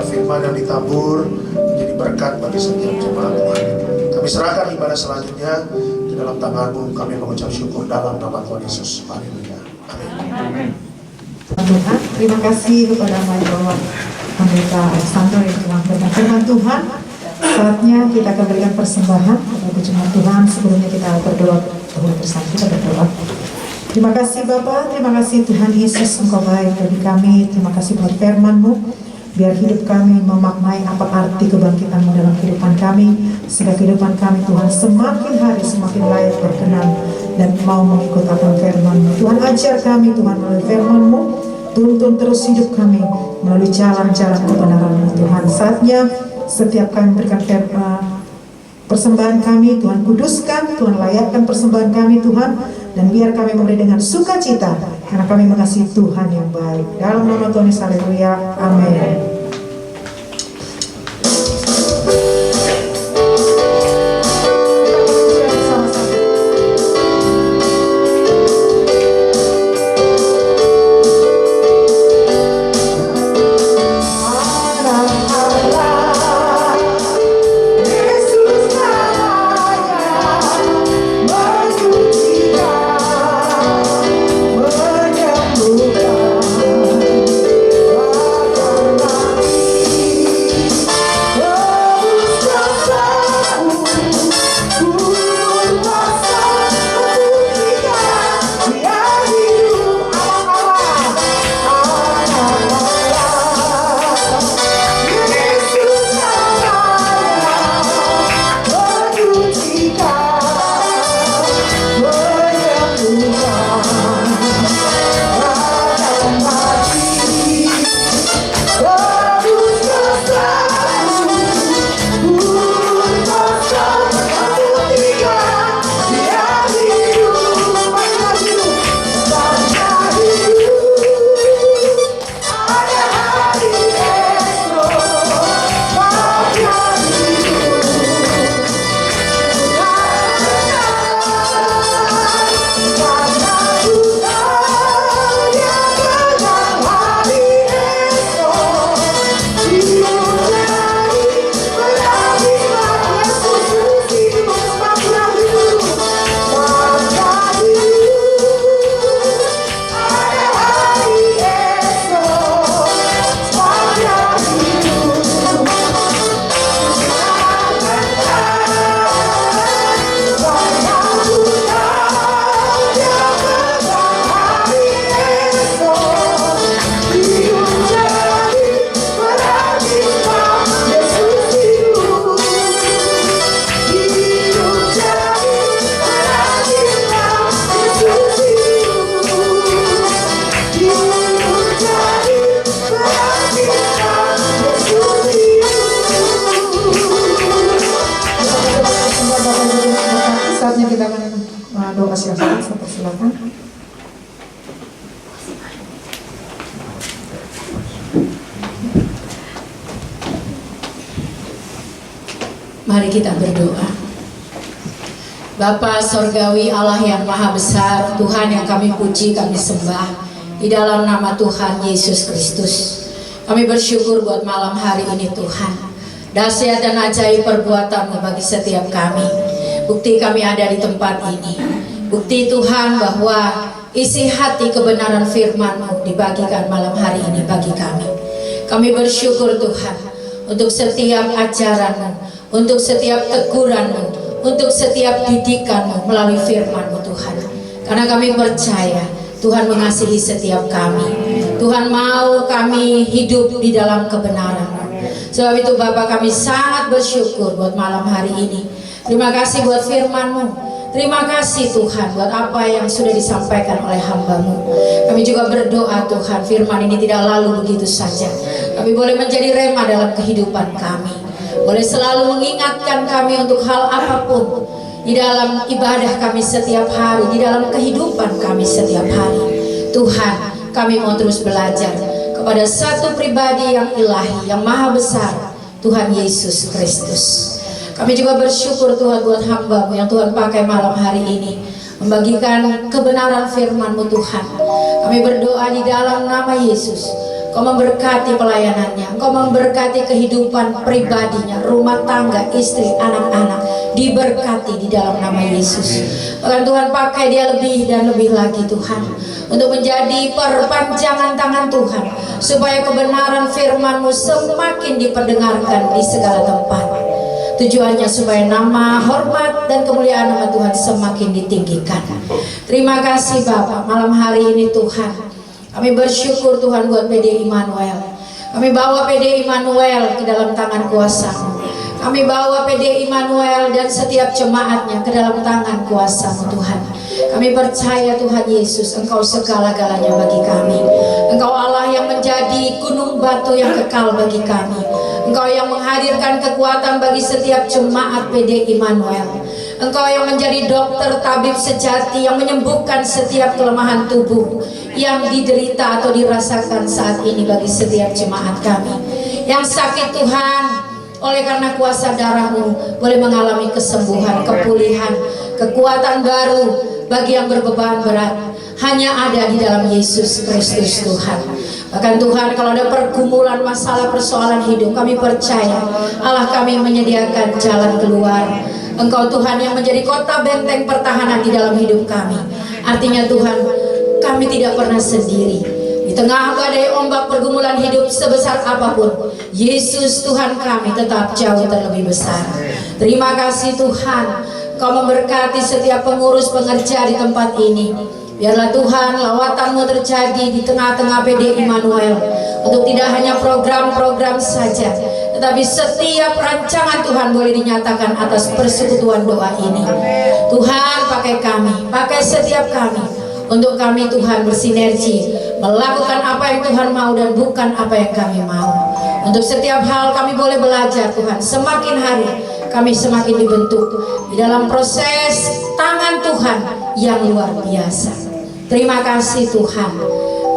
firman yang ditabur menjadi berkat bagi setiap jemaat Tuhan. Kami serahkan ibadah selanjutnya di dalam tangan-Mu. Kami mengucap syukur dalam nama Tuhan Yesus. Haleluya. Amin. Tuhan, terima kasih kepada Bapak Pendeta Alexander yang telah memberikan firman Tuhan. Saatnya kita akan berikan persembahan kepada jemaat Tuhan. Sebelumnya kita berdoa dahulu bersama, kita berdoa. Terima kasih Bapa, terima kasih Tuhan Yesus, Engkau baik bagi kami. Terima kasih buat firman-Mu. Biar hidup kami memaknai apa arti kebangkitan-Mu dalam kehidupan kami. Sehingga kehidupan kami Tuhan semakin hari semakin layak berkenan dan mau mengikut akan firman-Mu. Tuhan ajar kami Tuhan melalui firman-Mu. Tuntun terus hidup kami melalui jalan-jalan kebenaran-Mu Tuhan. Saatnya setiap kami memberikan persembahan kami, Tuhan kuduskan, Tuhan layakkan persembahan kami Tuhan, dan biar kami memberi dengan sukacita karena kami mengasihi Tuhan yang baik. Dalam nama Tuhan Yesus, haleluya, amin. Saatnya kita akan doa siang-siang, saya persilakan. Mari kita berdoa. Bapa Sorgawi, Allah yang Maha Besar, Tuhan yang kami puji, kami sembah, di dalam nama Tuhan Yesus Kristus, kami bersyukur buat malam hari ini Tuhan. Dahsyat dan ajaib perbuatan-Mu bagi setiap kami. Bukti kami ada di tempat ini. Bukti Tuhan bahwa isi hati kebenaran firman-Mu dibagikan malam hari ini bagi kami. Kami bersyukur Tuhan untuk setiap ajaran-Mu, untuk setiap teguran-Mu, untuk setiap didikan-Mu melalui firman-Mu Tuhan. Karena kami percaya Tuhan mengasihi setiap kami. Tuhan mau kami hidup di dalam kebenaran-Mu. Sebab itu Bapa, kami sangat bersyukur buat malam hari ini. Terima kasih buat firman-Mu. Terima kasih Tuhan buat apa yang sudah disampaikan oleh hamba-Mu. Kami juga berdoa Tuhan, firman ini tidak lalu begitu saja. Kami boleh menjadi rema dalam kehidupan kami. Boleh selalu mengingatkan kami untuk hal apapun di dalam ibadah kami setiap hari, di dalam kehidupan kami setiap hari. Tuhan, kami mau terus belajar kepada satu pribadi yang ilahi, yang maha besar, Tuhan Yesus Kristus. Kami juga bersyukur Tuhan buat hamba-Mu yang Tuhan pakai malam hari ini membagikan kebenaran firman-Mu Tuhan. Kami berdoa di dalam nama Yesus, Engkau memberkati pelayanannya, Engkau memberkati kehidupan pribadinya, rumah tangga, istri, anak-anak, diberkati di dalam nama Yesus. Bahkan Tuhan pakai dia lebih dan lebih lagi Tuhan, untuk menjadi perpanjangan tangan Tuhan, supaya kebenaran firman-Mu semakin diperdengarkan di segala tempat. Tujuannya supaya nama, hormat, dan kemuliaan nama Tuhan semakin ditinggikan. Terima kasih Bapak, malam hari ini Tuhan, kami bersyukur Tuhan buat PD Immanuel. Kami bawa PD Immanuel ke dalam tangan kuasa-Mu. Kami bawa PD Immanuel dan setiap jemaatnya ke dalam tangan kuasa-Mu Tuhan. Kami percaya Tuhan Yesus, Engkau segala-galanya bagi kami. Engkau Allah yang menjadi gunung batu yang kekal bagi kami. Engkau yang menghadirkan kekuatan bagi setiap jemaat PD Immanuel. Engkau yang menjadi dokter tabib sejati yang menyembuhkan setiap kelemahan tubuh yang diderita atau dirasakan saat ini bagi setiap jemaat kami. Yang sakit Tuhan, oleh karena kuasa darah-Mu boleh mengalami kesembuhan, kepulihan, kekuatan baru bagi yang berbeban berat. Hanya ada di dalam Yesus Kristus Tuhan. Bahkan Tuhan, kalau ada pergumulan, masalah, persoalan hidup, kami percaya Allah kami menyediakan jalan keluar. Engkau Tuhan yang menjadi kota benteng pertahanan di dalam hidup kami. Artinya Tuhan, kami tidak pernah sendiri. Di tengah badai ombak pergumulan hidup sebesar apapun, Yesus Tuhan kami tetap jauh terlebih besar. Terima kasih Tuhan, Kau memberkati setiap pengurus pengerja di tempat ini. Biarlah Tuhan lawatan-Mu terjadi di tengah-tengah PD Immanuel, untuk tidak hanya program-program saja, tetapi setiap rancangan Tuhan boleh dinyatakan atas persekutuan doa ini. Tuhan, pakai kami, pakai setiap kami, untuk kami Tuhan bersinergi melakukan apa yang Tuhan mau dan bukan apa yang kami mau. Untuk setiap hal kami boleh belajar Tuhan, semakin hari kami semakin dibentuk di dalam proses tangan Tuhan yang luar biasa. Terima kasih Tuhan.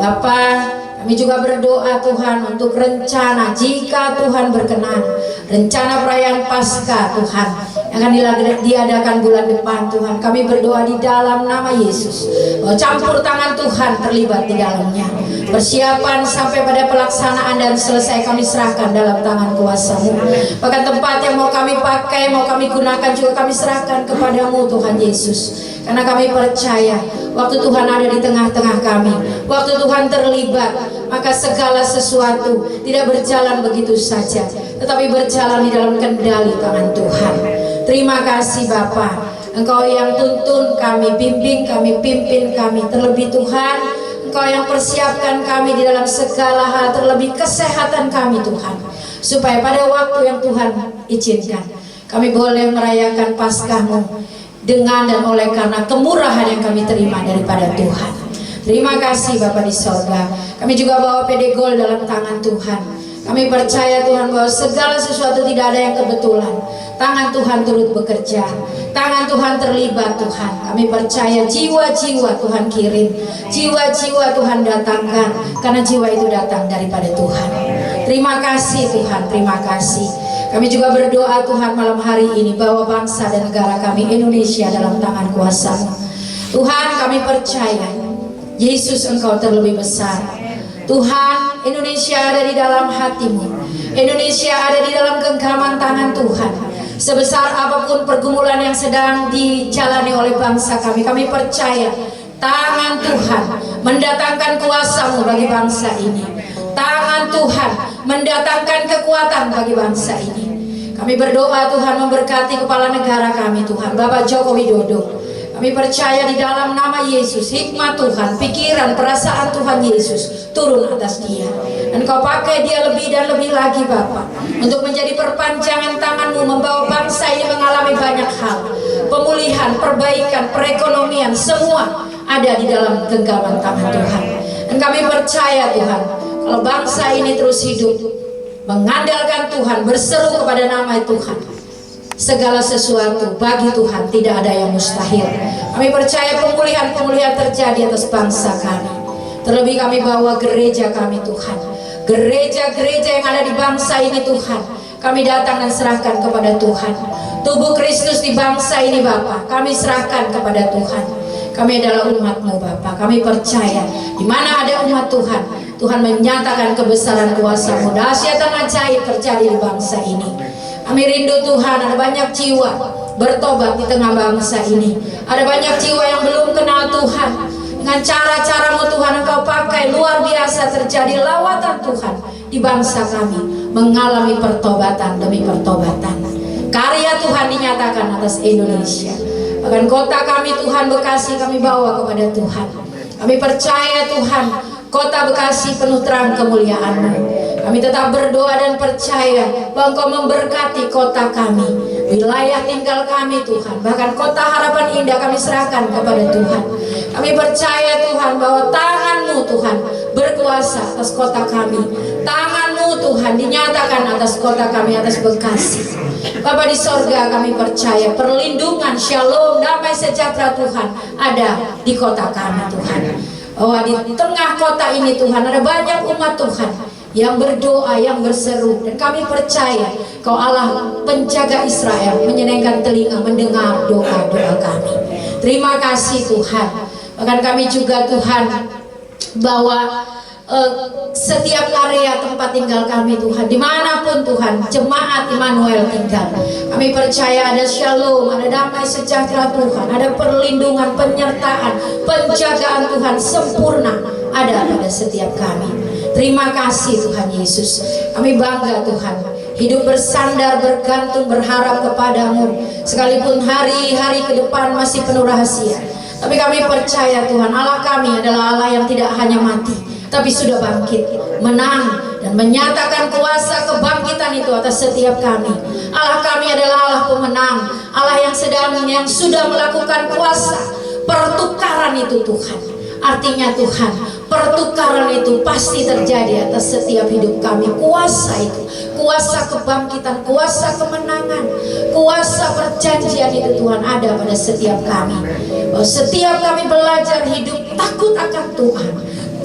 Bapak, kami juga berdoa Tuhan untuk rencana, jika Tuhan berkenan, rencana perayaan Paskah Tuhan yang akan diadakan bulan depan Tuhan. Kami berdoa di dalam nama Yesus, campur tangan Tuhan terlibat di dalamnya. Persiapan sampai pada pelaksanaan dan selesai kami serahkan dalam tangan kuasa-Mu. Bahkan tempat yang mau kami pakai, mau kami gunakan juga kami serahkan kepada-Mu Tuhan Yesus. Karena kami percaya waktu Tuhan ada di tengah-tengah kami, waktu Tuhan terlibat, maka segala sesuatu tidak berjalan begitu saja, tetapi berjalan di dalam kendali tangan Tuhan. Terima kasih Bapa, Engkau yang tuntun kami, bimbing kami, pimpin kami. Terlebih Tuhan, Engkau yang persiapkan kami di dalam segala hal, terlebih kesehatan kami Tuhan, supaya pada waktu yang Tuhan izinkan, kami boleh merayakan Paskah-Mu dengan dan oleh karena kemurahan yang kami terima daripada Tuhan. Terima kasih Bapa di sorga. Kami juga bawa PD Gold dalam tangan Tuhan. Kami percaya Tuhan bahwa segala sesuatu tidak ada yang kebetulan. Tangan Tuhan turut bekerja, tangan Tuhan terlibat Tuhan. Kami percaya jiwa-jiwa Tuhan kirim, jiwa-jiwa Tuhan datangkan, karena jiwa itu datang daripada Tuhan. Terima kasih Tuhan, terima kasih. Kami juga berdoa Tuhan malam hari ini, bawa bangsa dan negara kami Indonesia dalam tangan kuasa-Mu. Tuhan, kami percaya Yesus Engkau terlebih besar. Tuhan, Indonesia ada di dalam hati-Mu. Indonesia ada di dalam genggaman tangan Tuhan. Sebesar apapun pergumulan yang sedang dijalani oleh bangsa kami, kami percaya tangan Tuhan mendatangkan kuasa-Mu bagi bangsa ini. Tangan Tuhan mendatangkan kekuatan bagi bangsa ini. Kami berdoa Tuhan memberkati kepala negara kami Tuhan, Bapak Joko Widodo. Kami percaya di dalam nama Yesus, hikmat Tuhan, pikiran, perasaan Tuhan Yesus turun atas dia. Dan Kau pakai dia lebih dan lebih lagi Bapak, untuk menjadi perpanjangan tangan-Mu, membawa bangsa ini mengalami banyak hal. Pemulihan, perbaikan, perekonomian, semua ada di dalam genggaman tangan Tuhan. Dan kami percaya Tuhan, kalau bangsa ini terus hidup mengandalkan Tuhan, berseru kepada nama Tuhan, segala sesuatu bagi Tuhan tidak ada yang mustahil. Kami percaya pemulihan-pemulihan terjadi atas bangsa kami. Terlebih kami bawa gereja kami Tuhan, gereja-gereja yang ada di bangsa ini Tuhan, kami datang dan serahkan kepada Tuhan. Tubuh Kristus di bangsa ini Bapa, kami serahkan kepada Tuhan. Kami adalah umat-Mu Bapa. Kami percaya di mana ada umat Tuhan, Tuhan menyatakan kebesaran kuasa-Mu. Dahsyat dan ajaib terjadi di bangsa ini. Kami rindu Tuhan, ada banyak jiwa bertobat di tengah bangsa ini. Ada banyak jiwa yang belum kenal Tuhan. Dengan cara-cara-Mu Tuhan, Engkau pakai luar biasa, terjadi lawatan Tuhan di bangsa kami, mengalami pertobatan demi pertobatan. Karya Tuhan dinyatakan atas Indonesia. Bahkan kota kami Tuhan, Bekasi, kami bawa kepada Tuhan. Kami percaya Tuhan, kota Bekasi penuh terang kemuliaan-Mu. Kami tetap berdoa dan percaya bahwa Engkau memberkati kota kami, wilayah tinggal kami Tuhan. Bahkan kota Harapan Indah kami serahkan kepada Tuhan. Kami percaya Tuhan bahwa tangan-Mu Tuhan berkuasa atas kota kami. Tangan-Mu Tuhan dinyatakan atas kota kami, atas Bekasi. Bapa di sorga, kami percaya perlindungan, shalom, damai sejahtera Tuhan ada di kota kami Tuhan. Bahwa di tengah kota ini Tuhan ada banyak umat Tuhan yang berdoa, yang berseru, dan kami percaya Kau Allah penjaga Israel, menyenangkan telinga mendengar doa-doa kami. Terima kasih Tuhan. Bahkan kami juga Tuhan bahwa setiap area tempat tinggal kami Tuhan, dimanapun Tuhan jemaat Immanuel tinggal, kami percaya ada shalom, ada damai sejahtera Tuhan, ada perlindungan, penyertaan, penjagaan Tuhan sempurna ada pada setiap kami. Terima kasih Tuhan Yesus. Kami bangga Tuhan, hidup bersandar, bergantung, berharap kepadamu. Sekalipun hari-hari ke depan masih penuh rahasia, tapi kami percaya Tuhan, Allah kami adalah Allah yang tidak hanya mati, tapi sudah bangkit, menang, dan menyatakan kuasa kebangkitan itu atas setiap kami. Allah kami adalah Allah pemenang, Allah yang sudah melakukan kuasa pertukaran itu Tuhan. Artinya Tuhan, pertukaran itu pasti terjadi atas setiap hidup kami. Kuasa itu, kuasa kebangkitan, kuasa kemenangan, kuasa perjanjian itu Tuhan ada pada setiap kami. Bahwa setiap kami belajar hidup takut akan Tuhan,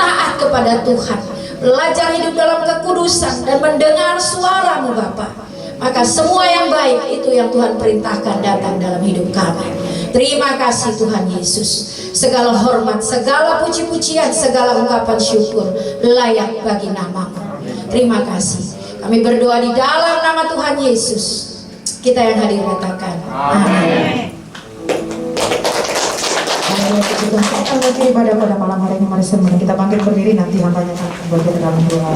taat kepada Tuhan, belajar hidup dalam kekudusan dan mendengar suara-Mu Bapa, maka semua yang baik itu yang Tuhan perintahkan datang dalam hidup kami. Terima kasih Tuhan Yesus. Segala hormat, segala puji-pujian, segala ungkapan syukur layak bagi nama-Mu. Terima kasih. Kami berdoa di dalam nama Tuhan Yesus. Kita yang hadir katakan amin. Pada malam hari ini, mari semua kita bangkit berdiri, nanti hambanya akan kembali dalam doa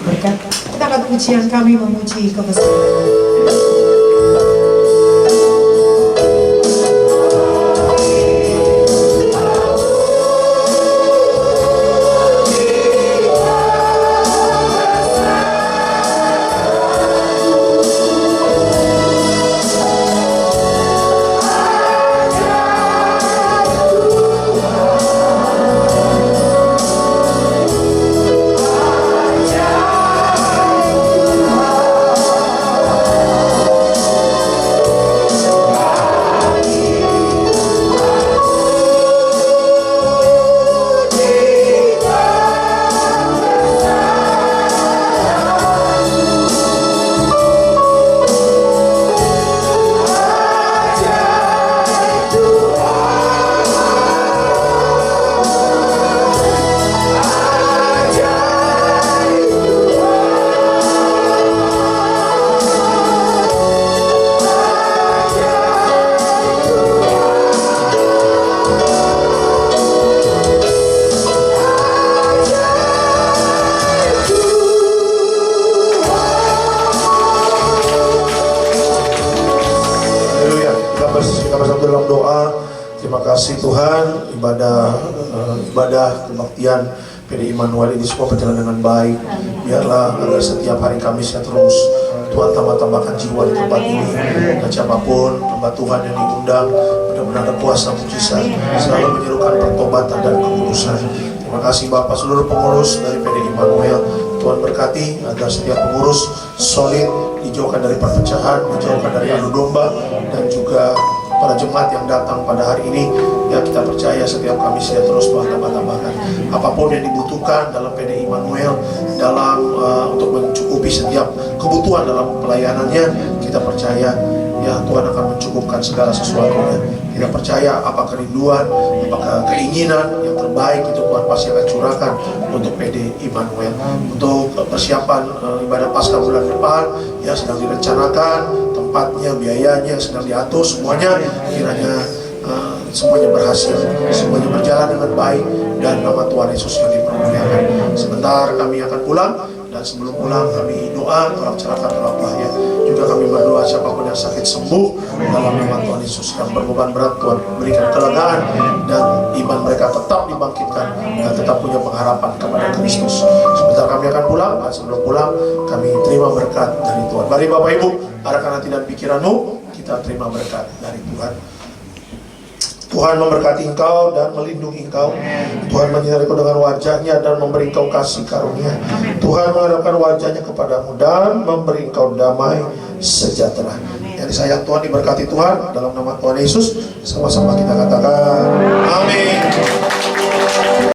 berkat. Kita akan pujian kami memuji kebesaran. dalam doa. Terima kasih Tuhan, ibadah kebaktian PDI Immanuel ini semua berjalan dengan baik. Biarlah agar setiap hari Kamis ya terus Tuhan tambah-tambahkan jiwa di tempat ini. Dan siapapun hamba Tuhan yang diundang, benar-benar ada kuasa mujizat, selalu menyerukan pertobatan dan kekudusan. Terima kasih Bapak, seluruh pengurus dari PDI Immanuel. Tuhan berkati agar setiap pengurus solid, dijauhkan dari perpecahan, dijauhkan dari adu domba, dan juga para jemaat yang datang pada hari ini, ya kita percaya setiap Kamis ya terus Tuhan tambah-tambahkan apapun yang dibutuhkan dalam PDI Immanuel. dalam untuk mencukupi setiap kebutuhan dalam pelayanannya. Kita percaya ya Tuhan akan mencukupkan segala sesuatunya. Kita percaya apa kerinduan, apakah keinginan yang terbaik itu Tuhan pasti akan curahkan untuk PD Immanuel. Untuk persiapan ibadah Paskah bulan depan yang sedang direncanakan, tempatnya, biayanya sedang diatur, semuanya kiranya semuanya berhasil, semuanya berjalan dengan baik, dan nama Tuhan Yesus yang dipermuliakan. Sebentar kami akan pulang, dan sebelum pulang kami doa, tolak celaka, tolak bahaya. Juga kami berdoa siapapun yang sakit sembuh dalam nama Tuhan Yesus. Yang berbeban berat Tuhan berikan kelegaan, dan iman mereka tetap dibangkitkan, dan tetap punya pengharapan kepada Kristus. Sebentar kami akan pulang, dan sebelum pulang kami terima berkat dari Tuhan. Mari Bapak Ibu, arahkan hati dan pikiranmu, kita terima berkat dari Tuhan. Tuhan memberkati engkau dan melindungi engkau. Tuhan menyinari engkau dengan wajahnya dan memberi engkau kasih karunia. Tuhan menghadapkan wajahnya kepadamu dan memberi engkau damai sejahtera. Yang disayang Tuhan, diberkati Tuhan dalam nama Tuhan Yesus. Sama-sama kita katakan